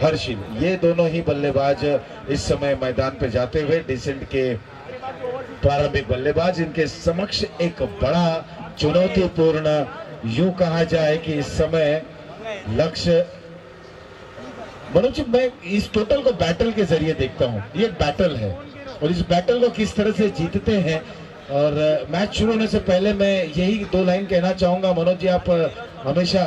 हर्षिल, ये दोनों ही बल्लेबाज इस समय मैदान पे जाते हुए डिसेंट के प्रारंभिक बल्लेबाज, इनके समक्ष एक बड़ा चुनौतीपूर्ण, यूं कहा जाए कि इस समय लक्ष्य। मनोज जी, मैं इस टोटल को बैटल के जरिए देखता हूं, ये बैटल है और इस बैटल को किस तरह से जीतते हैं। और मैच शुरू होने से पहले मैं यही 2 लाइन कहना चाहूंगा मनोज जी, आप हमेशा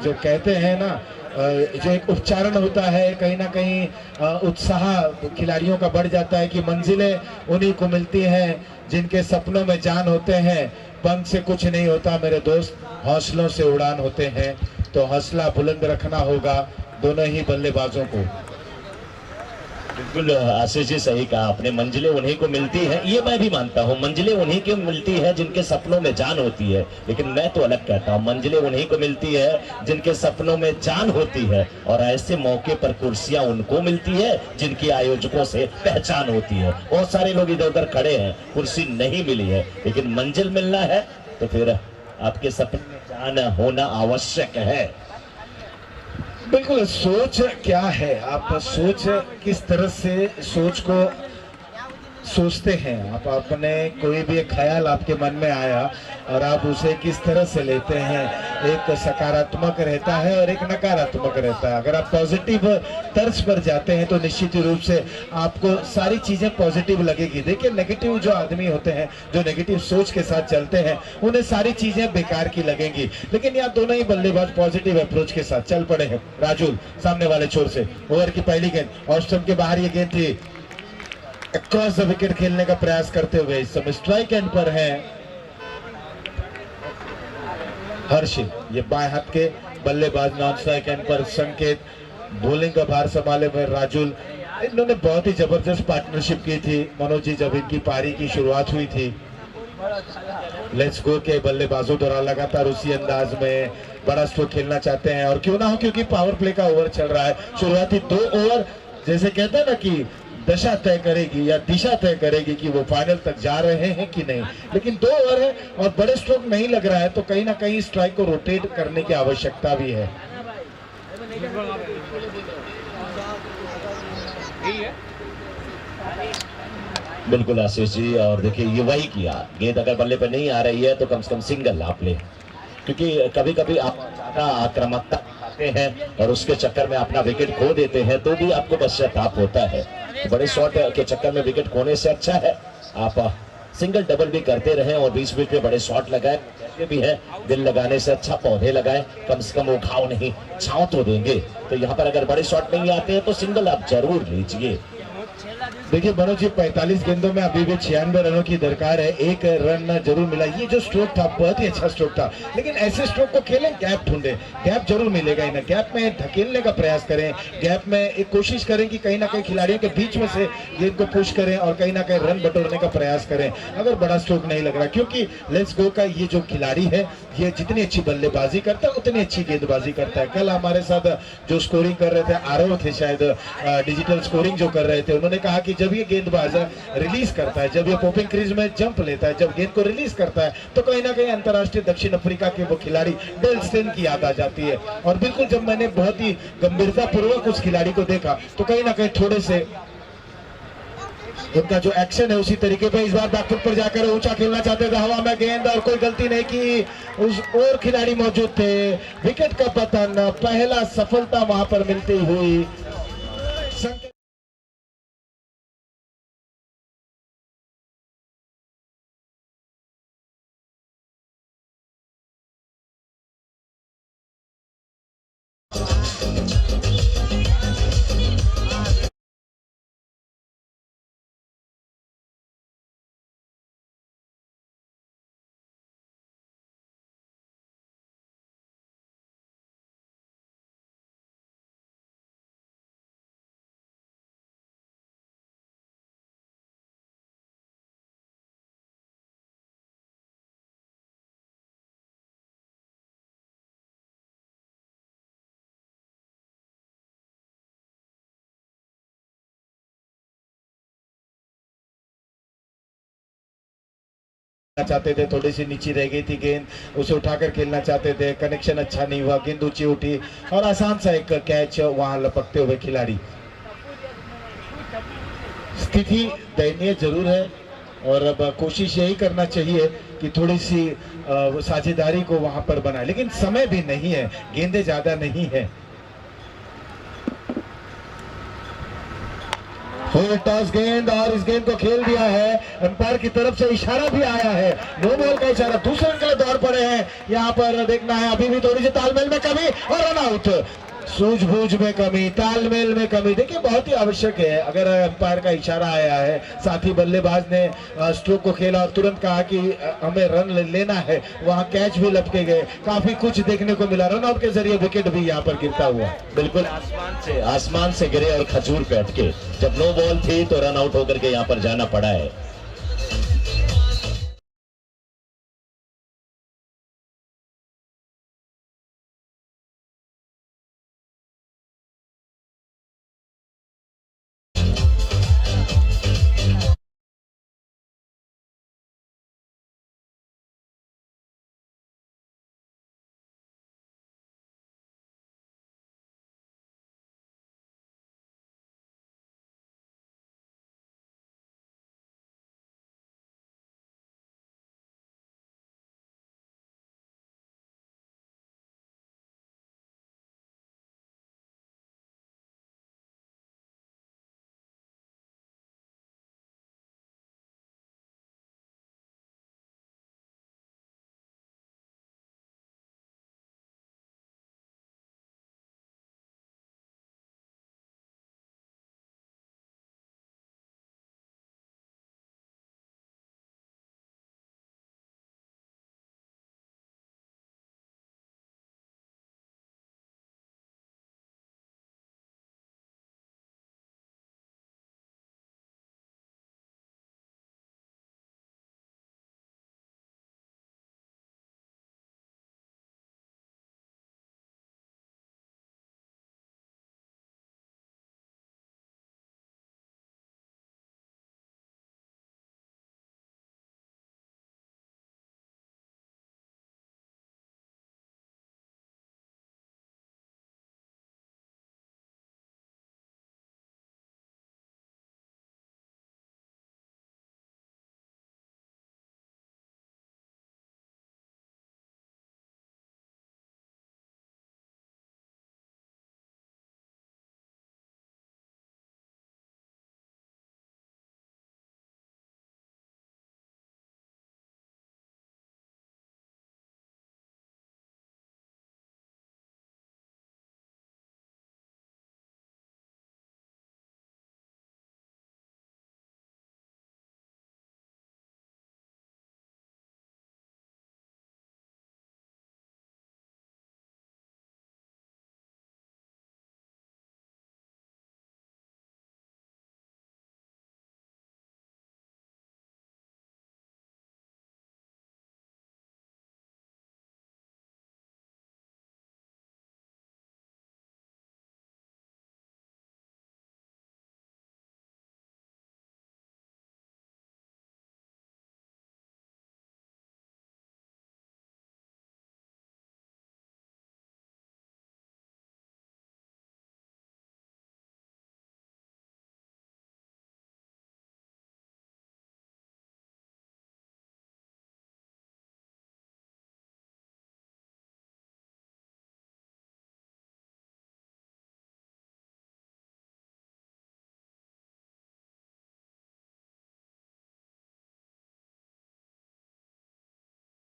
जो कहते हैं ना, जो एक उच्चारण होता है, कहीं ना कहीं उत्साह खिलाड़ियों का बढ़ जाता है कि मंजिलें उन्हीं को मिलती हैं जिनके सपनों में जान होते हैं, पंख से कुछ नहीं होता मेरे दोस्त, हौसलों से उड़ान होते हैं। तो हौसला बुलंद रखना होगा दोनों ही बल्लेबाजों को। बिल्कुल आशीष जी, सही कहा आपने, मंजिलें उन्हीं को मिलती हैं, ये मैं भी मानता हूँ, मंजिलें उन्हीं को मिलती है जिनके सपनों में जान होती है, लेकिन मैं तो अलग कहता हूँ, मंजिलें उन्हीं को मिलती है जिनके सपनों में जान होती है, और ऐसे मौके पर कुर्सियां उनको मिलती है जिनकी आयोजकों से पहचान होती है। बहुत सारे लोग इधर उधर खड़े हैं, कुर्सी नहीं मिली है, लेकिन मंजिल मिलना है तो फिर आपके सपने में जान होना आवश्यक है। बिल्कुल, सोच क्या है, आप सोच किस तरह से सोच को सोचते हैं, आप अपने कोई भी एक ख्याल आपके मन में आया और आप उसे किस तरह से लेते हैं, एक सकारात्मक रहता है और एक नकारात्मक रहता है। अगर आप पॉजिटिव तर्ज पर जाते हैं तो निश्चित रूप से आपको सारी चीजें पॉजिटिव लगेगी। देखिए, नेगेटिव जो आदमी होते हैं, जो नेगेटिव सोच के साथ चलते हैं, उन्हें सारी चीजें बेकार की लगेंगी, लेकिन यहाँ दोनों ही बल्लेबाज पॉजिटिव अप्रोच के साथ चल पड़े हैं। राजुल सामने वाले छोर से, ओवर की पहली गेंद ऑफ स्टंप के बाहर, ये गेंद थी, क्रॉस द विकेट खेलने का प्रयास करते हुए इस समय स्ट्राइक एंड पर है हर्षिल, ये बाएं हाथ के बल्लेबाज, नॉन स्ट्राइक एंड पर संकेत, बॉलिंग का भार संभाले हुए राजुल। इन्होंने बहुत ही जबरदस्त पार्टनरशिप की थी मनोज जी जब इनकी पारी की शुरुआत हुई थी। लेट्स गो के बल्लेबाजों द्वारा लगातार उसी अंदाज में बड़ा स्ट्रोक खेलना चाहते हैं, और क्यों ना हो, क्योंकि पावर प्ले का ओवर चल रहा है। शुरुआती 2 ओवर जैसे कहते हैं ना कि दशा तय करेगी या दिशा तय करेगी कि वो फाइनल तक जा रहे हैं कि नहीं, लेकिन 2 ओवर है और बड़े स्ट्रोक नहीं लग रहा है, तो कहीं ना कहीं स्ट्राइक को रोटेट करने की आवश्यकता भी है। बिल्कुल आशीष जी, और देखिए ये वही किया, गेंद अगर बल्ले पे नहीं आ रही है तो कम से कम सिंगल आप ले, क्योंकि कभी कभी आप ज्यादा आक्रामकता हैं और उसके चक्कर में अपना विकेट खो देते हैं तो भी आपको पश्चाताप होता है। बड़े शॉट के चक्कर में विकेट खोने से अच्छा है आप सिंगल डबल भी करते रहें और बीच बीच में बड़े शॉट लगाए, भी है दिल लगाने से अच्छा पौधे लगाएं, कम से कम वो घाव नहीं छांव तो देंगे। तो यहाँ पर अगर बड़े शॉट नहीं आते हैं तो सिंगल आप जरूर लीजिए। देखिए मनोज जी, 45 गेंदों में अभी भी 96 रनों की दरकार है, 1 रन जरूर मिला। ये जो स्ट्रोक था बहुत ही अच्छा स्ट्रोक था, लेकिन ऐसे स्ट्रोक को खेलें, गैप ढूंढे, गैप जरूर मिलेगा इन्हें, गैप में धकेलने का प्रयास करें, गैप में एक कोशिश करें कि कहीं ना कहीं खिलाड़ियों के बीच में से गेंद को पुश करें और कहीं ना कहीं रन बटोरने का प्रयास करें अगर बड़ा स्ट्रोक नहीं लग रहा, क्योंकि लेट्स गो का ये जो खिलाड़ी है ये जितनी अच्छी बल्लेबाजी करता है उतनी अच्छी गेंदबाजी करता है। कल हमारे साथ जो स्कोरिंग कर रहे थे, आरव थे शायद, डिजिटल स्कोरिंग जो कर रहे थे, उन्होंने कहा कि जब ये गेंदबाज रिलीज करता है, जब ये पॉपिंग क्रीज में जंप लेता है, जब गेंद को रिलीज करता है, तो कहीं ना कहीं अंतर्राष्ट्रीय दक्षिण अफ्रीका के वो खिलाड़ी डेल स्टेन की याद आ जाती है। और बिल्कुल जब मैंने बहुत ही गंभीरता पूर्वक उस खिलाड़ी को देखा तो कहीं ना कहीं थोड़े से उनका जो एक्शन है उसी तरीके पे इस बार बैकफुट पर जाकर ऊंचा खेलना चाहते थे, हवा में गेंद और कोई गलती नहीं की, उस और खिलाड़ी मौजूद थे, विकेट का पतन, पहला सफलता वहां पर मिलती हुई। चाहते थे, थोड़ी सी नीचे रह गई थी गेंद, उसे उठाकर खेलना चाहते थे, कनेक्शन अच्छा नहीं हुआ, गेंद ऊंची उठी और आसान सा एक कैच वहां लपकते हुए खिलाड़ी। स्थिति दयनीय जरूर है और अब कोशिश यही करना चाहिए कि थोड़ी सी साझेदारी को वहां पर बनाए, लेकिन समय भी नहीं है, गेंदें ज्यादा नहीं है। फुल टॉस गेंद और इस गेंद को खेल दिया है, अंपायर की तरफ से इशारा भी आया है, नो बॉल का इशारा, दूसरे रन के लिए दौड़ पड़े हैं। यहाँ पर देखना है, अभी भी थोड़ी सी तालमेल में कमी और रन आउट। सूझबूझ में कमी, तालमेल में कमी, देखिए बहुत ही आवश्यक है। अगर अंपायर का इशारा आया है, साथ ही बल्लेबाज ने स्ट्रोक को खेला और तुरंत कहा कि हमें रन लेना है, वहां कैच भी लपके गए, काफी कुछ देखने को मिला। रन आउट के जरिए विकेट भी यहाँ पर गिरता हुआ, बिल्कुल आसमान से गिरे और खजूर पे अटके। जब नो बॉल थी तो रन आउट होकर के यहाँ पर जाना पड़ा है।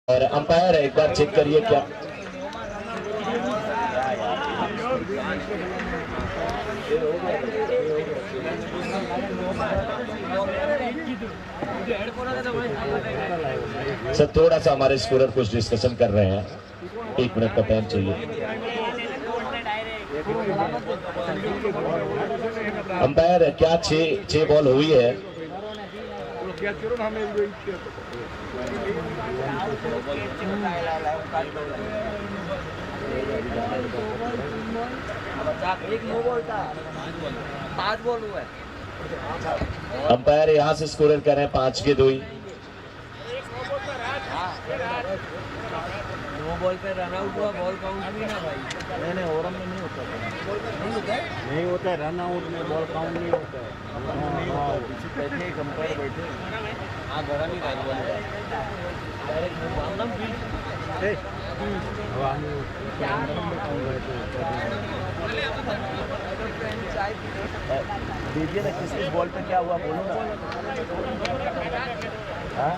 और अंपायर एक बार चेक करिए क्या सर, थोड़ा सा हमारे स्कोरर कुछ डिस्कशन कर रहे हैं, 1 मिनट का टाइम चाहिए। अंपायर क्या 6 बॉल हुई है? अंपायर यहाँ से स्कोरर कर रहे हैं 5 के 2। बॉल पे रन आउट हुआ, बॉल काउंट हुई ना भाई। नहीं ओरम में नहीं होता नहीं होता है रन आउट में बॉल काउंट नहीं होता है पीछे बैठे कंपायर बैठे हाँ घरा नहीं था बॉल डायरेक्ट बांधम भी अब आने दीजिए ना किस किस बॉल पे क्या हुआ बोलो ना हाँ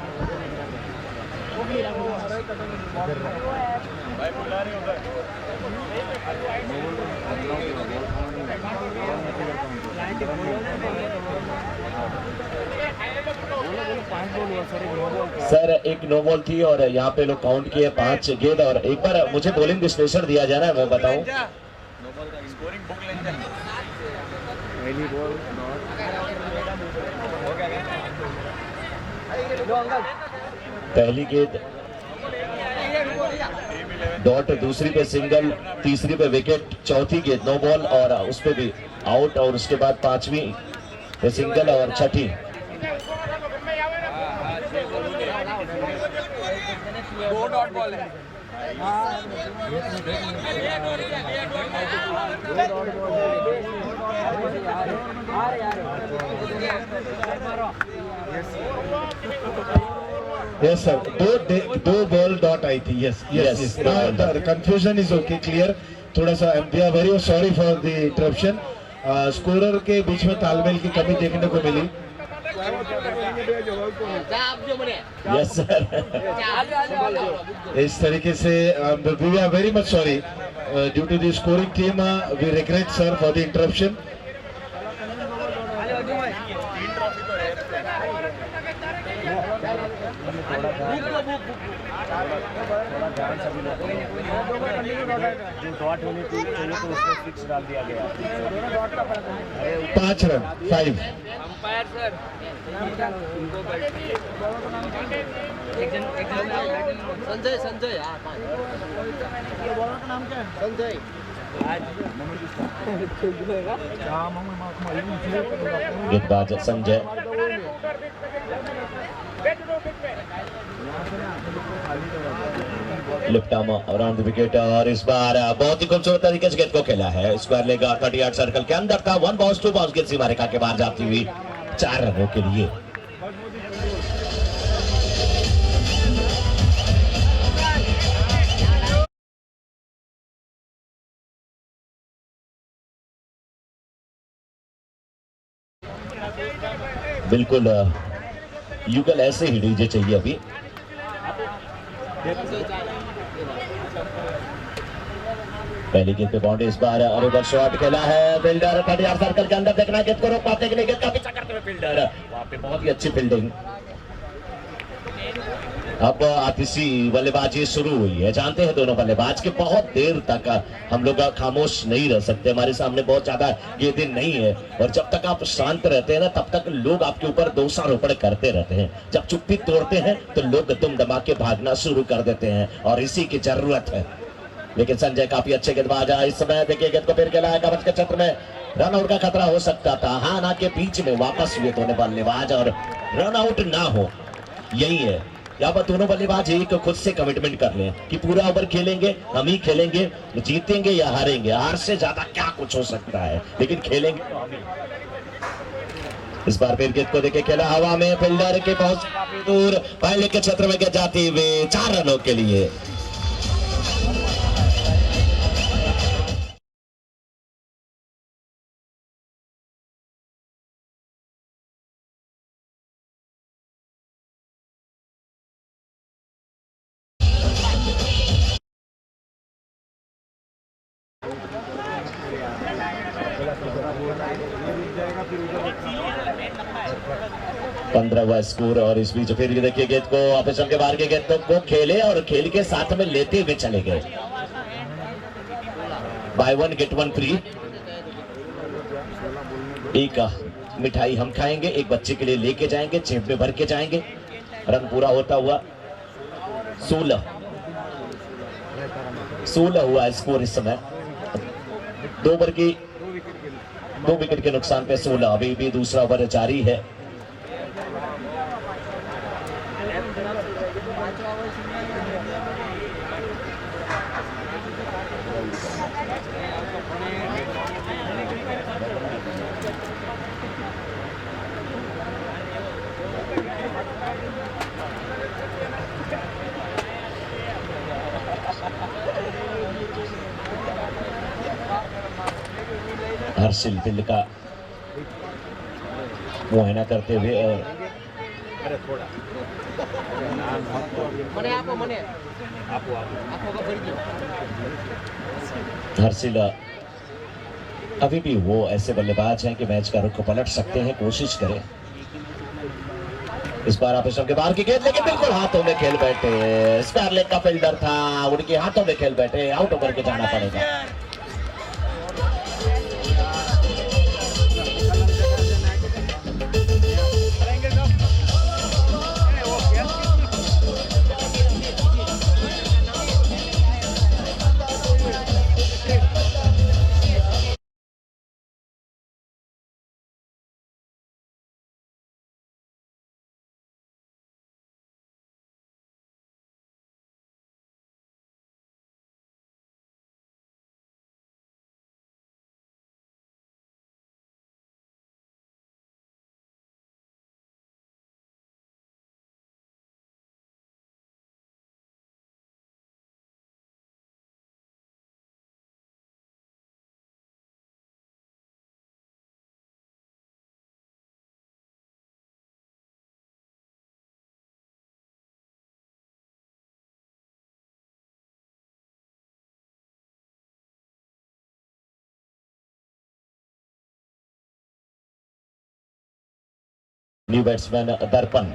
सर एक नो बॉल थी और यहाँ पे लोग काउंट किए 5 गेंद। और एक बार मुझे बॉलिंग विश्लेषण दिया जाए ना, मैं बताऊं। पहली बॉल पहली गेंद डॉट, दूसरी पे सिंगल, तीसरी पे विकेट, चौथी गेंद नो बॉल और उस पे भी आउट, और उसके बाद पांचवी पे सिंगल और छठी दो डॉट बॉल है। यस सर, दो बॉल डॉट आई थी। यस Yes, यस दो ball dot. Confusion is okay, clear. थोड़ा सा we are very sorry for the interruption. Scorer के बीच में तालमेल की कमी देखने को मिली। Yes sir. इस तरीके से we are very much sorry due to the scoring team, we regret sir for the interruption. जो डॉट होनी चाहिए तो उसमें फिक्स डाल दिया गया 5 run 5। Umpire sir Sanjay Sanjay Sanjay गेंदबाज Sanjay lift around the wicket, और इस बार बहुत ही खूबसूरत तरीके से गेंद को खेला है। स्क्वायर लेग 38 सर्कल के अंदर था। 1 बॉल 2 बॉल गेंद सीमा रेखा के बाहर जाती हुई 4 रनों के लिए। बिल्कुल युगल ऐसे ही डीजे चाहिए अभी। पहली गेंद पे बाउंड्री, इस बार अरेबल शॉट खेला है। फील्डर 38 सर्कल के अंदर देखना, गेंद को रोक पाते कि नहीं, गेंद का पीछा करते हुए फील्डर वहां पे बहुत ही अच्छी फील्डिंग। अब आतिशी बल्लेबाजी शुरू हुई है। जानते हैं दोनों बल्लेबाज के बहुत देर तक हम लोग खामोश नहीं रह सकते, हमारे सामने बहुत ज्यादा गेंदें नहीं है, और जब तक आप शांत रहते हैं ना तब तक लोग आपके ऊपर दोषारोपण करते रहते हैं। जब चुप्पी तोड़ते हैं तो लोग दुम दबा के भागना शुरू कर देते हैं, और इसी की जरूरत है। लेकिन संजय काफी अच्छे गेंदबाज है। इस समय देखिए गेंद को फिर खेला है कवच के क्षेत्र में, रन आउट का खतरा हो सकता था। हाँ ना के बीच में वापस हुए दोनों बल्लेबाज और रन आउट ना हो, यही है। यहाँ पर दोनों बल्लेबाज एक खुद से कमिटमेंट कर लें कि पूरा ओवर खेलेंगे, हम ही खेलेंगे, जीतेंगे या हारेंगे, हार से ज्यादा क्या कुछ हो सकता है, लेकिन खेलेंगे तो हम ही। इस बार फिर गेंद को देखे खेला हवा में, फील्डर के बहुत दूर पहले के क्षेत्र में गेंद जाती हुई 4 रनों के लिए। पंद्रह हुआ स्कोर, और इस बीच फिर देखिए गेंद को ऑफिसर के बाहर के गेंद को खेले और खेल के साथ में लेते हुए चले गए। Buy 1 get 1 free. एक मिठाई हम खाएंगे, एक बच्चे के लिए लेके जाएंगे, जेब में भर के जाएंगे। रन पूरा होता हुआ 16 हुआ स्कोर इस समय। 2 विकेट के नुकसान पे 16। अभी भी दूसरा ओवर जारी है। हर्षिल दिल का मुआयना करते हुए और अरे थोड़ा मने आपको का भरी दो हर्षिल अभी भी वो ऐसे बल्लेबाज हैं कि मैच का रुख पलट सकते हैं, कोशिश करें। इस बार आप के बाहर की गेंद लेकिन बिल्कुल हाथों में खेल बैठे। स्क्वायर लेग का फील्डर था, उनके हाथों में खेल बैठे, आउट होकर के जाना पड़ेगा। न्यू बैट्समैन दर्पण।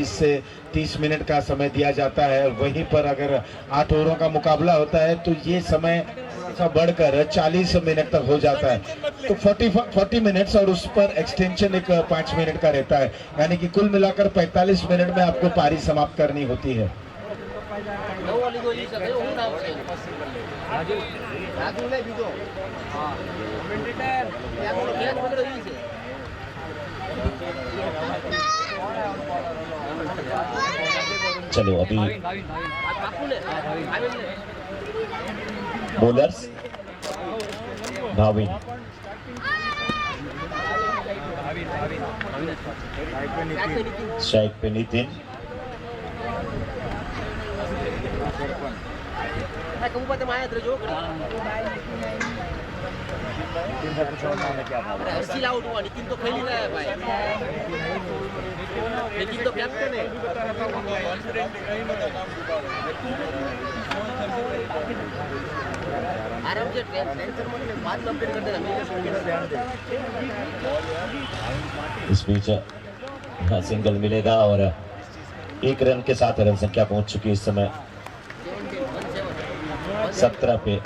से 30 मिनट का समय दिया जाता है, वहीं पर अगर 8 ओवरों का मुकाबला होता है तो ये समय बढ़कर 40 मिनट तक हो जाता है। तो 40 मिनट्स और उस पर एक्सटेंशन एक 5 मिनट का रहता है, यानी कि कुल मिलाकर 45 मिनट में आपको पारी समाप्त करनी होती है। चलो अभी बॉलर्स भाविन, स्ट्राइक पे नितिन, हर्षिल आउट हुआ, नितिन तो खेल ही रहा है भाई, नितिन तो कैप्टन है। आराम से टेंशन मत ले, बात कंप्लीट कर देना। इस बीच सिंगल मिलेगा और 1 रन के साथ रन संख्या पहुंच चुकी है इस समय 17 पे।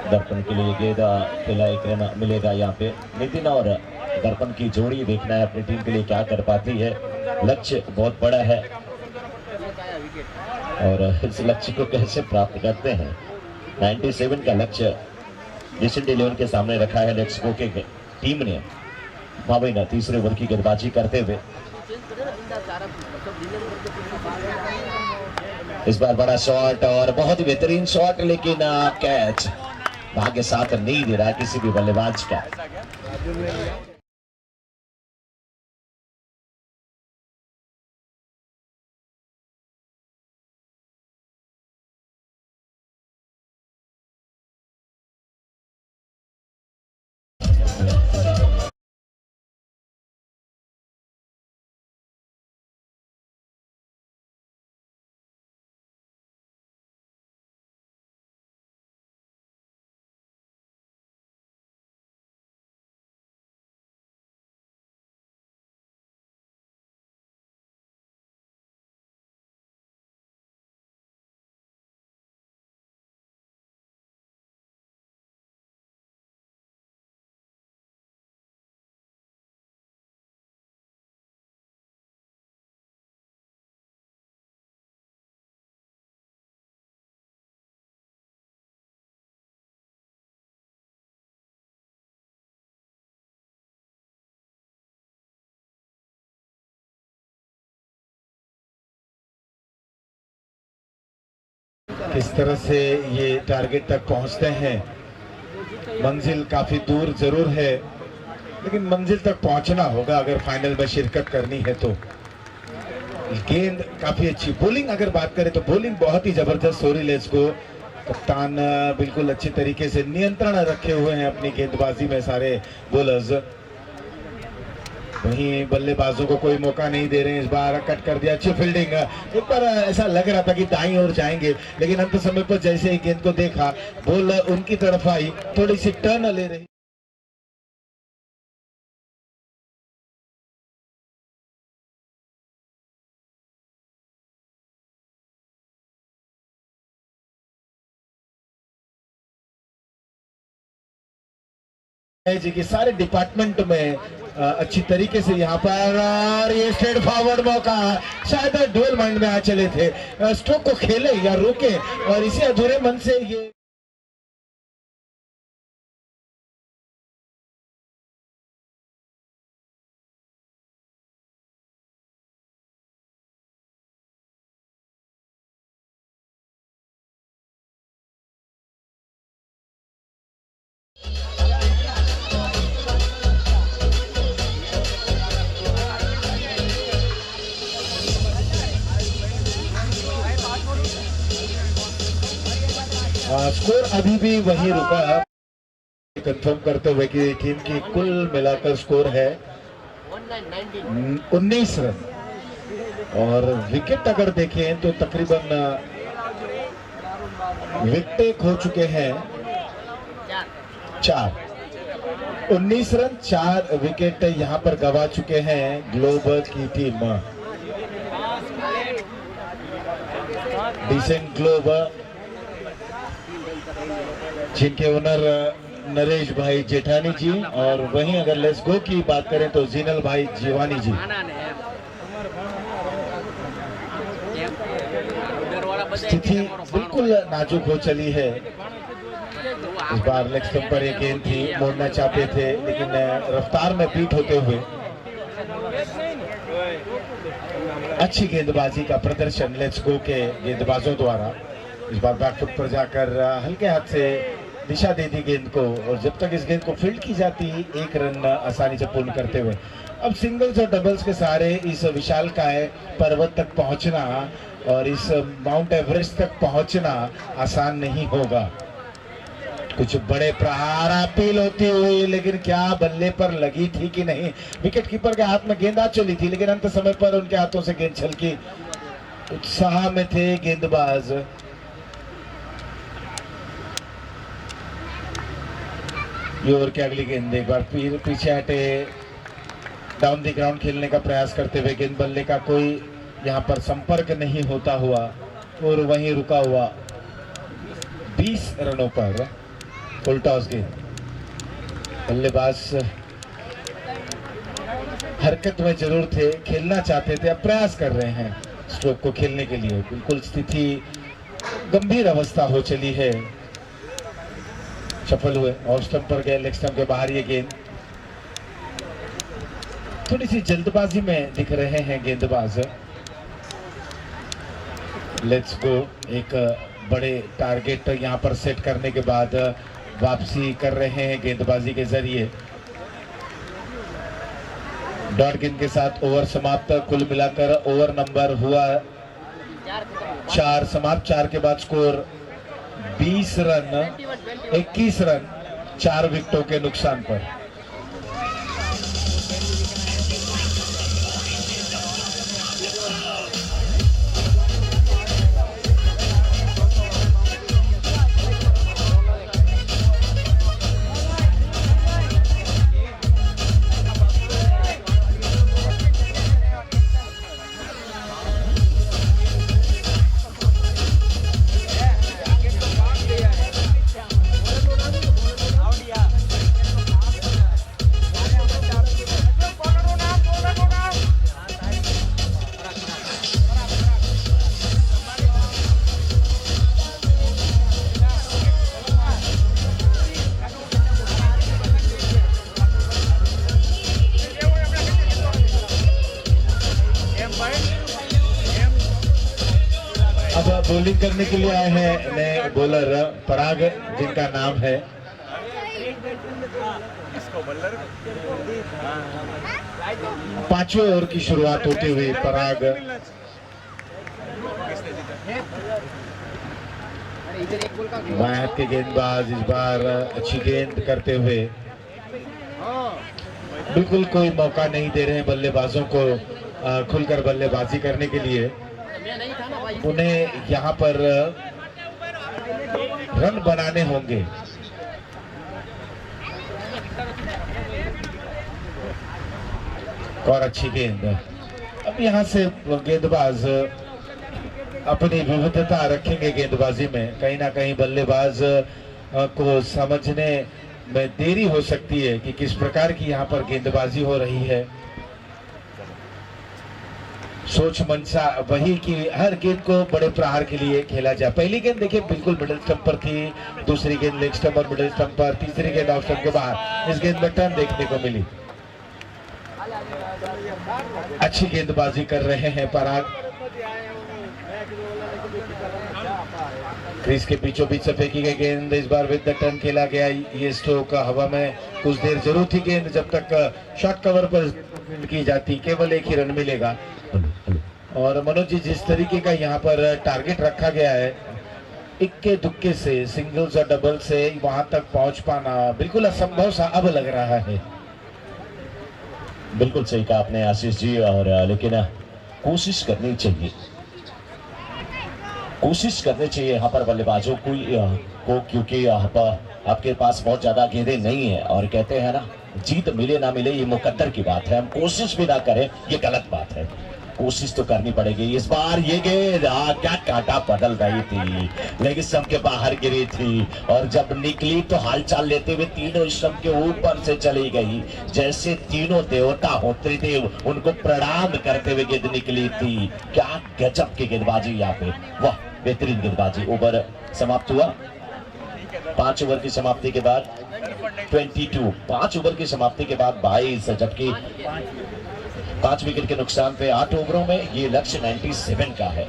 दर्पण के लिए गेंद पहला 1 रन मिलेगा यहाँ पे। नितिन और दर्पण की जोड़ी देखना है अपनी टीम के लिए क्या कर पाती है। लक्ष्य बहुत बड़ा है और इस लक्ष्य को कैसे प्राप्त करते हैं। 97 का लक्ष्य जेसन डिलीवन के सामने रखा है लेट्स गो के टीम ने। भाविन तीसरे ओवर की गेंदबाजी करते हुए इस बार बड़ा शॉट और बहुत ही बेहतरीन शॉट, लेकिन कैच भाग्य साथ नहीं दे रहा किसी भी बल्लेबाज का। किस तरह से ये टारगेट तक पहुंचते हैं। मंजिल काफी दूर जरूर है, लेकिन मंजिल तक पहुंचना होगा अगर फाइनल में शिरकत करनी है तो। गेंद काफी अच्छी, बॉलिंग अगर बात करें तो बॉलिंग बहुत ही जबरदस्त हो रही है। इसको कप्तान बिल्कुल अच्छे तरीके से नियंत्रण रखे हुए हैं अपनी गेंदबाजी में सारे बॉलर्स। वहीं बल्लेबाजों को कोई मौका नहीं दे रहे हैं। इस बार कट कर दिया, अच्छी फील्डिंग। एक बार ऐसा लग रहा था कि दाईं ओर जाएंगे, लेकिन अंत समय पर जैसे ही गेंद को देखा, बॉल उनकी तरफ आई, थोड़ी सी टर्न ले रही। जी की सारे डिपार्टमेंट में अच्छी तरीके से यहाँ पर, और ये स्ट्रेट फॉरवर्ड मौका, शायद डुअल माइंड में आ चले थे, स्ट्रोक को खेले या रोके, और इसी अधूरे मन से ये स्कोर अभी भी वही रुका, कंफर्म करते हुए कि टीम की कुल मिलाकर स्कोर है 19 रन, और विकेट अगर देखें तो तकरीबन विकेट खो चुके हैं 4। 19 रन 4 विकेट यहां पर गवा चुके हैं ग्लोब की टीम। डिसेंट ग्लोब जिनके ओनर नरेश भाई जेठानी जी, और वहीं अगर लेट्स गो की बात करें तो जीनल भाई जीवानी जी। स्थिति बिल्कुल नाजुक हो चली है। इस बार लेग स्टंप पर एक गेंद थी, मोड़ना चाहते थे, लेकिन रफ्तार में बीट होते हुए अच्छी गेंदबाजी का प्रदर्शन लेट्स गो के गेंदबाजों द्वारा। इस बार बैकफुट पर जाकर हल्के हाथ से दिशा दे दी गेंद को, और जब तक इस गेंद को फील्ड की जाती, 1 रन आसानी से पूर्ण करते हुए। अब सिंगल्स और डबल्स के सहारे इस विशालकाय पर्वत तक पहुंचना और इस माउंट एवरेस्ट तक पहुंचना आसान नहीं होगा। कुछ बड़े प्रहार अपील होती हुई, लेकिन क्या बल्ले पर लगी थी कि नहीं। विकेट कीपर के हाथ में गेंद आ चली थी, लेकिन अंत समय पर उनके हाथों से गेंद छलकी। उत्साह में थे गेंदबाज। ये ओवर की अगली गेंद एक बार फिर पीछे हटे, डाउन द ग्राउंड खेलने का प्रयास करते हुए गेंद बल्ले का कोई यहाँ पर संपर्क नहीं होता हुआ और वहीं रुका हुआ 20 रनों पर फुल टॉस गेंद। बल्लेबाज हरकत में जरूर थे, खेलना चाहते थे, अब प्रयास कर रहे हैं स्ट्रोक को खेलने के लिए। बिल्कुल स्थिति गंभीर अवस्था हो चली है। सफल हुए, ऑफ स्टंप पर गए, लेग स्टंप के बाहर ये गेंद। थोड़ी सी जल्दबाजी में दिख रहे हैं गेंदबाज। Let's go. एक बड़े टारगेट यहाँ पर सेट करने के बाद वापसी कर रहे हैं गेंदबाजी के जरिए। डॉट गेंद के साथ ओवर समाप्त। कुल मिलाकर ओवर नंबर हुआ 4 समाप्त। 4 के बाद स्कोर 20 रन 21 रन 4 विकेटों के नुकसान पर। अब बॉलिंग करने के लिए आए हैं नए बॉलर पराग, जिनका नाम है। पांचवें ओवर की शुरुआत होते हुए पराग बाएं हाथ के गेंदबाज इस बार अच्छी गेंद करते हुए बिल्कुल कोई मौका नहीं दे रहे हैं बल्लेबाजों को खुलकर बल्लेबाजी करने के लिए। उन्हें यहाँ पर रन बनाने होंगे। और अच्छी गेंद। अब यहाँ से गेंदबाज अपनी विविधता रखेंगे गेंदबाजी में। कहीं ना कहीं बल्लेबाज को समझने में देरी हो सकती है कि किस प्रकार की यहाँ पर गेंदबाजी हो रही है। सोच मंशा वही कि हर गेंद को बड़े प्रहार के लिए खेला जाए। पहली गेंद देखिए बिल्कुल मिडिल स्टंप पर थी, दूसरी गेंद लेग स्टंप और मिडिल स्टंप पर, तीसरी गेंद ऑफ स्टंप के बाहर। इस गेंद में टर्न देखने को मिली। अच्छी गेंदबाजी कर रहे हैं पराग। क्रीज के बीचों बीच से फेंकी गई गेंद इस बार विद द टर्न खेला गया। ये स्ट्रोक हवा में कुछ देर जरूर थी गेंद, जब तक शॉर्ट कवर पर की जाती केवल एक ही रन मिलेगा। और मनोज जी, जिस तरीके का यहाँ पर टारगेट रखा गया है, इक्के दुक्के से सिंगल्स और डबल से वहां तक पहुंच पाना बिल्कुल असंभव सा अब लग रहा है। बिल्कुल सही कहा आपने आशीष जी। और लेकिन कोशिश करनी चाहिए, कोशिश करनी चाहिए यहाँ पर बल्लेबाजों को, क्योंकि यहाँ पर आपके पास बहुत ज्यादा गेंदें नहीं है। और कहते हैं ना, जीत मिले ना मिले ये मुकद्दर की बात है। हम कोशिश भी ना करें ये गलत बात है। कोशिश तो करनी पड़ेगी। इस बार ये गेंद क्या कांटा बदल रही थी, लेकिन स्टंप के बाहर गिरी थी और जब निकली तो हालचाल लेते हुए तीनों स्टंप के ऊपर से चली गई। जैसे तीनों देवता होते थे उनको प्रणाम करते हुए गेंद निकली थी। क्या गजब की गेंदबाजी यहाँ पे, वाह बेहतरीन गेंदबाजी। ओवर समाप्त हुआ 5 ओवर की समाप्ति के बाद 22, 5 ओवर की समाप्ति के बाद 22, जबकि 5 विकेट के नुकसान पे 8 ओवरों में ये लक्ष्य 97 का है।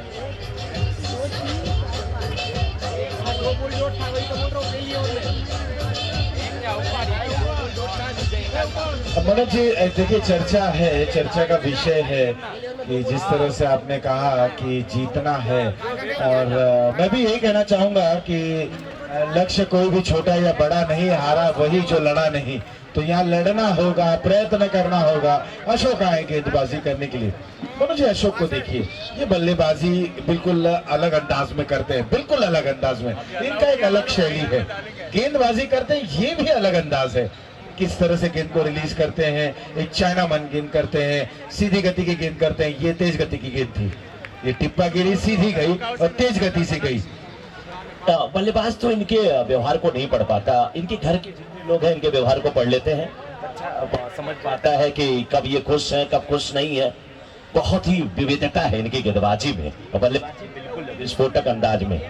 मनोज जी देखिए, चर्चा का विषय है कि जिस तरह से आपने कहा कि जीतना है, और मैं भी यही कहना चाहूंगा कि लक्ष्य कोई भी छोटा या बड़ा नहीं, हारा वही जो लड़ा नहीं। तो यहाँ लड़ना होगा, प्रयत्न करना होगा। अशोक आए गेंदबाजी करने के लिए। मनोज जी, अशोक को देखिए, ये बल्लेबाजी बिल्कुल अलग अंदाज में करते हैं, बिल्कुल अलग अंदाज में। इनका एक अलग शैली है, गेंदबाजी करते हैं, ये भी अलग अंदाज है। किस तरह से गेंद को रिलीज करते हैं, एक चाइना मन गेंद करते हैं, सीधी गति की गेंद करते हैं। ये तेज गति की गेंद थी, ये टिप्पा गिरी, सीधी गई और तेज गति से गई। बल्लेबाज तो इनके व्यवहार को नहीं पढ़ पाता, इनके घर के लोग हैं इनके व्यवहार को पढ़ लेते हैं। अच्छा समझ पाता है कि कब ये खुश है कब खुश नहीं है। बहुत ही विविधता है इनकी गेंदबाजी में और बल्लेबाजी बिल्कुल विस्फोटक अंदाज में।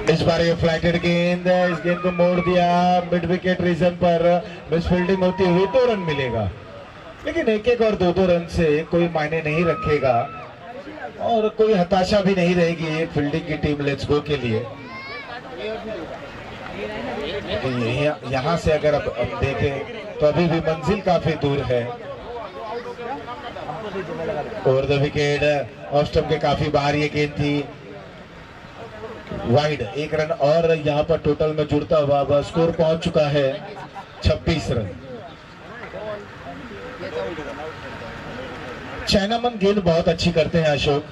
इस बार ये फ्लाइटेड गेंद है, इस गेंद को मोड़ दिया मिड विकेट रीजन पर, मिस फील्डिंग होती हुई 2 रन मिलेगा, लेकिन 1-1 और 2-2 रन से कोई मायने नहीं रखेगा और कोई हताशा भी नहीं रहेगी एक फील्डिंग की टीम लेट्स गो के लिए। यहाँ से अगर अब देखें तो अभी भी मंजिल काफी दूर है। Over the wicket off stump के काफी बाहर ये गेंद थी, वाइड 1 रन और यहाँ पर टोटल में जुड़ता हुआ स्कोर पहुंच चुका है 26 रन। चाइनामन गेंद बहुत अच्छी करते हैं अशोक।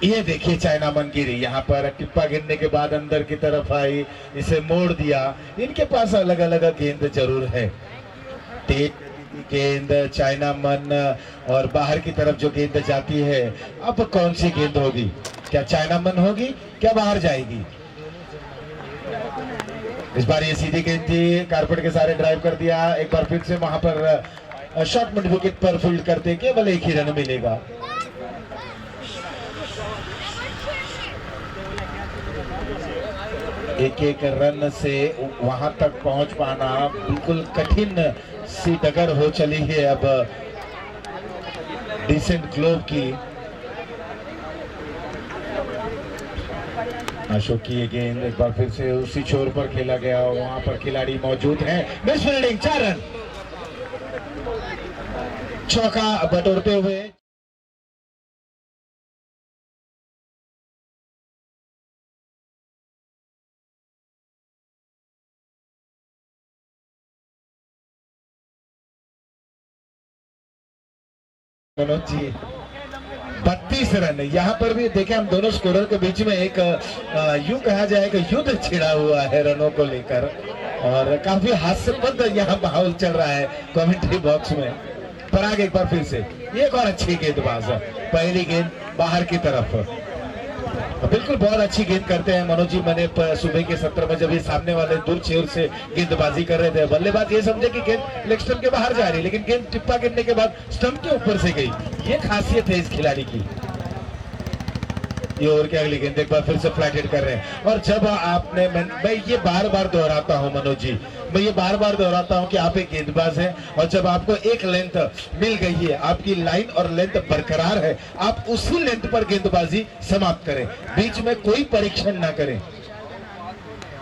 ये देखिए चाइनामन गिरी, यहाँ पर टिप्पा गिरने के बाद अंदर की तरफ आई, इसे मोड़ दिया। इनके पास अलग अलग गेंद जरूर है, तेज गेंद चाइनामन और बाहर की तरफ जो गेंद जाती है। अब कौन सी गेंद होगी, क्या चाइनामन होगी, क्या बाहर जाएगी? इस बार ये सीधी गेंद थी, कारपेट के सारे ड्राइव कर दिया। एक बार फिर से वहां पर शॉर्ट मिड विकेट पर फील्ड करते केवल 1 ही रन मिलेगा। एक रन से वहां तक पहुंच पाना बिल्कुल कठिन सी डगर हो चली है अब डिसेंट ग्लोब की। अशोक की ये गेंद एक बार फिर से उसी छोर पर खेला गया, वहां पर खिलाड़ी मौजूद हैं। मिस फील्डिंग, 4 रन, चौका बटोरते हुए मनोज जी 32 रन। यहाँ पर भी देखें हम दोनों स्कोरर के बीच में एक यूं कहा जाए कि युद्ध छिड़ा हुआ है रनों को लेकर और काफी हास्यास्पद यहाँ माहौल चल रहा है कमेंट्री बॉक्स में। पराग एक बार फिर से एक और अच्छी गेंदबाज, पहली गेंद बाहर की तरफ, बिल्कुल बहुत अच्छी गेंद करते हैं मनोज जी। मैंने सुबह के सत्र में जब ये सामने वाले दूर छेड़ से गेंदबाजी कर रहे थे, बल्लेबाज ये समझे कि गेंद लेग स्टंप के बाहर जा रही, लेकिन गेंद टिप्पा गिरने के बाद स्टंप के ऊपर से गई। ये खासियत है इस खिलाड़ी की। ये ओवर की अगली गेंद एक बार फिर से फ्लैट हिट कर रहे हैं। और जब आपने मैं ये बार बार दोहराता हूं मनोज जी, मैं ये बार बार दोहराता हूं कि आप एक गेंदबाज हैं और जब आपको एक लेंथ मिल गई है, आपकी लाइन और लेंथ बरकरार है, आप उसी लेंथ पर गेंदबाजी समाप्त करें, बीच में कोई परीक्षण ना करें।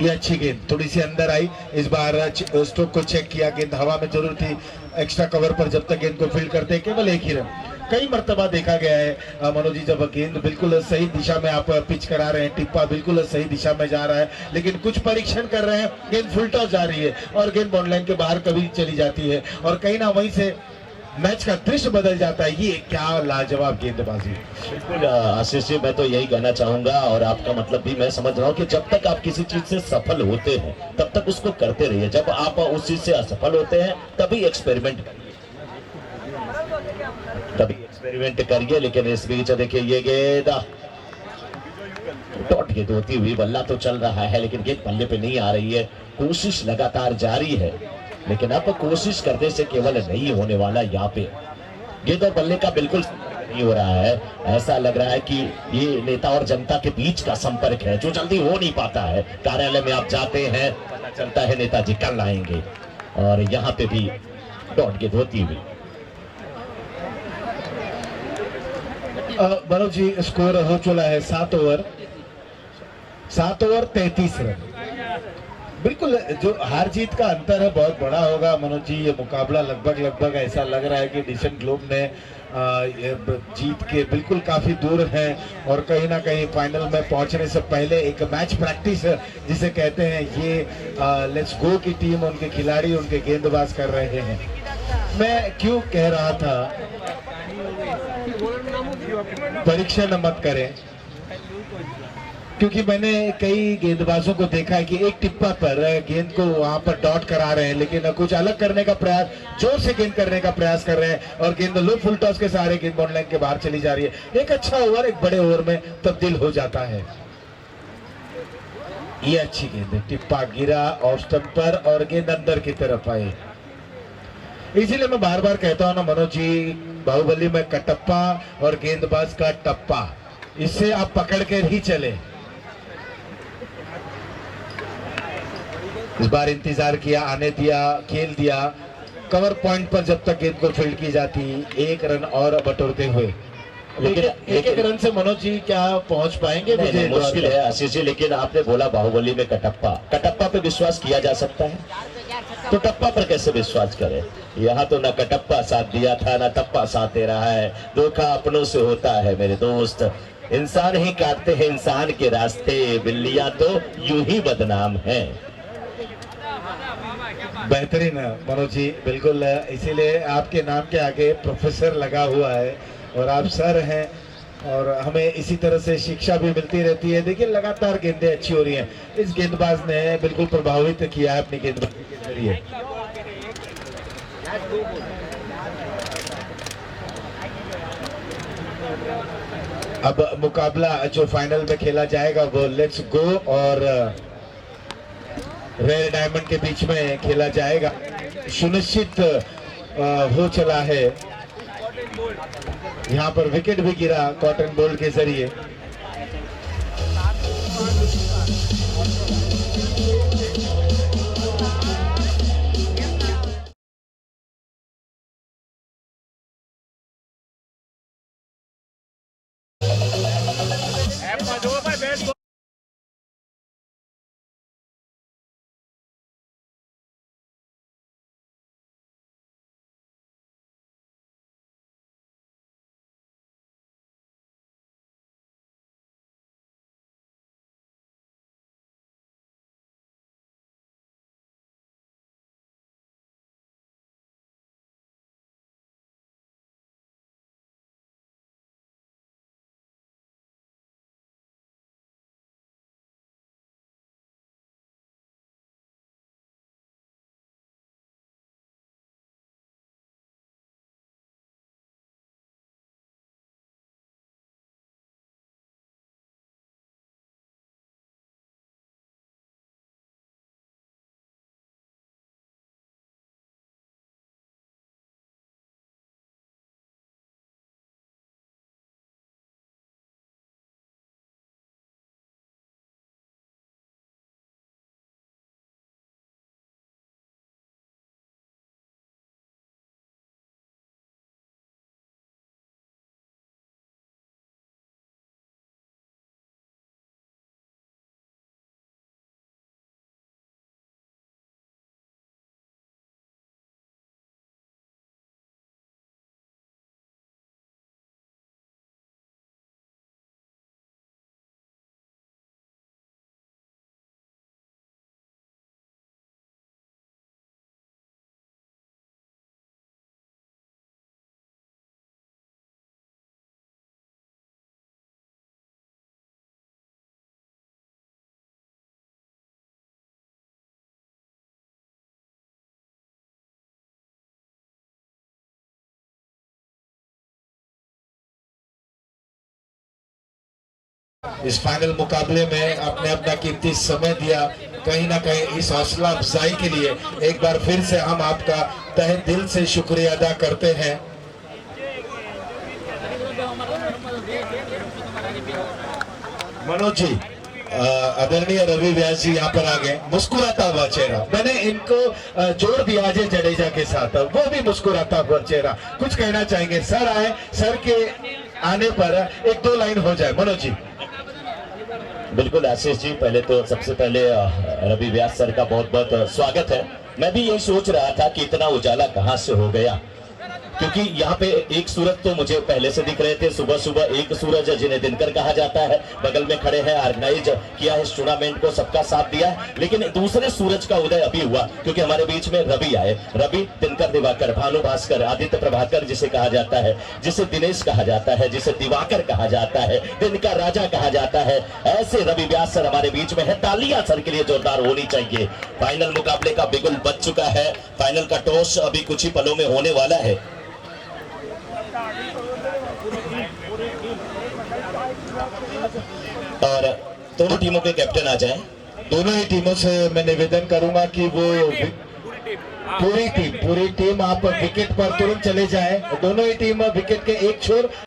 ये अच्छी गेंद थोड़ी सी अंदर आई, इस बार स्ट्रोक को चेक किया, गेंद हवा में जरूर थी, एक्स्ट्रा कवर पर जब तक गेंद को फील्ड करते केवल 1 ही रन। कई मर्तबा देखा गया है मनोज जी, जब गेंद बिल्कुल सही दिशा में आप पिच करा रहे हैं, टिप्पा बिल्कुल सही दिशा में जा रहा है, लेकिन कुछ परीक्षण कर रहे हैं, गेंद फुल टॉस जा रही है और गेंद बॉन्ड लाइन के बाहर कभी चली जाती है और कहीं ना वहीं से मैच का दृश्य बदल जाता है। ये क्या लाजवाब गेंदबाजी। बिल्कुल आशीष जी, मैं तो यही कहना चाहूंगा और आपका मतलब भी मैं समझ रहा हूँ कि जब तक आप किसी चीज से सफल होते हैं तब तक उसको करते रहिए, जब आप उस चीज से असफल होते हैं तभी एक्सपेरिमेंट करिए। लेकिन इस बीच देखिए ये गेंद डॉट गेंद होती हुई, बल्ला तो चल रहा है लेकिन गेंद पल्ले पे नहीं आ रही है। कोशिश लगातार जारी है, लेकिन अब कोशिश करने से केवल नहीं होने वाला। यहाँ पे गेंद और बल्ले का बिल्कुल नहीं हो रहा है। ऐसा लग रहा है कि ये नेता और जनता के बीच का संपर्क है जो जल्दी हो नहीं पाता है। कार्यालय में आप जाते हैं, पता चलता है नेताजी कल आएंगे और यहाँ पे भी डॉट गेंद होती हुई। मनोज जी स्कोर हो चुका है 7 ओवर 33 रन। बिल्कुल जो हार जीत का अंतर है बहुत बड़ा होगा मनोज जी। ये मुकाबला लगभग ऐसा लग रहा है कि डिसेंट ग्लोब ने जीत के बिल्कुल काफी दूर है और कहीं ना कहीं फाइनल में पहुंचने से पहले एक मैच प्रैक्टिस जिसे कहते हैं, ये लेट्स गो की टीम, उनके खिलाड़ी, उनके गेंदबाज कर रहे हैं। मैं क्यों कह रहा था परीक्षण मत करें, क्योंकि मैंने कई गेंदबाजों को देखा है कि एक टिप्पा पर गेंद को वहां पर डॉट करा रहे हैं, लेकिन कुछ अलग करने का प्रयास, जोर से गेंद करने का प्रयास कर रहे हैं और गेंद लो फुल टॉस के सहारे गेंद बॉन्ड लाइन के बाहर चली जा रही है। एक अच्छा ओवर एक बड़े ओवर में तब्दील हो जाता है। ये अच्छी गेंद है, टिप्पा गिरा ऑफ स्टंप पर और गेंद अंदर की तरफ आई। इसीलिए मैं बार बार कहता हूं ना मनोज जी, बाहुबली में कटप्पा और गेंदबाज का टप्पा, इससे आप पकड़ कर ही चले। इस बार इंतजार किया, आने दिया, खेल दिया, कवर पॉइंट पर जब तक गेंद को फील्ड की जाती, 1 रन और बटोरते हुए। लेकिन एक रन से मनोज जी क्या पहुंच पाएंगे? नहीं, मुझे मुश्किल है आशीष जी। लेकिन आपने बोला बाहुबली में कटप्पा, कटप्पा पे विश्वास किया जा सकता है, तो टप्पा पर कैसे विश्वास करें? यहाँ तो ना कटप्पा साथ दिया था, ना टप्पा साथ दे रहा है। धोखा अपनों से होता है मेरे दोस्त, इंसान ही काटते हैं इंसान के रास्ते, बिल्लियां तो यूं ही बदनाम हैं। बेहतरीन मनोज जी, बिल्कुल। इसीलिए आपके नाम के आगे प्रोफेसर लगा हुआ है और आप सर हैं, और हमें इसी तरह से शिक्षा भी मिलती रहती है। देखिए लगातार गेंदें अच्छी हो रही हैं, इस गेंदबाज ने बिल्कुल प्रभावित किया है अपनी गेंदबाजी के जरिए। अब मुकाबला जो फाइनल में खेला जाएगा वो लेट्स गो और रेड डायमंड के बीच में खेला जाएगा। सुनिश्चित हो चला है, यहाँ पर विकेट भी गिरा कॉटन बोल्ट के जरिए। इस फाइनल मुकाबले में आपने अपना कीमती समय दिया, कहीं ना कहीं इस हौसला अफजाई के लिए एक बार फिर से हम आपका तहे दिल से शुक्रिया अदा करते हैं। मनोज जी, आदरणीय रवि व्यास जी यहाँ पर आ गए, मुस्कुराता हुआ चेहरा। मैंने इनको जोड़ दिया अजय जडेजा के साथ, वो भी मुस्कुराता हुआ चेहरा। कुछ कहना चाहेंगे? सर आए, सर के आने पर 1-2 लाइन हो जाए। मनोज जी। बिल्कुल आशीष जी, पहले तो सबसे पहले रवि व्यास सर का बहुत बहुत स्वागत है। मैं भी यही सोच रहा था कि इतना उजाला कहां से हो गया, क्योंकि यहाँ पे एक सूरज तो मुझे पहले से दिख रहे थे। सुबह सुबह एक सूरज जिन्हें दिनकर कहा जाता है बगल में खड़े हैं, ऑर्गेनाइज किया है इस टूर्नामेंट को, सबका साथ दिया है। लेकिन दूसरे सूरज का उदय अभी हुआ, क्योंकि हमारे बीच में रवि आए। रवि, दिनकर, दिवाकर, भानु भास्कर, आदित्य प्रभाकर जिसे कहा जाता है, जिसे दिनेश कहा जाता है, जिसे दिवाकर कहा जाता है, दिन का राजा कहा जाता है, ऐसे रवि व्यास सर हमारे बीच में है। तालियां सर के लिए जोरदार होनी चाहिए। फाइनल मुकाबले का बिगुल बज चुका है, फाइनल का टॉस अभी कुछ ही पलों में होने वाला है। और दोनों टीमों के कैप्टन आ जाएं। दोनों ही टीमों से मैं निवेदन करूंगा कि वो पूरी टीम आप विकेट पर तुरंत चले जाएं। दोनों ही टीम विकेट के एक छोर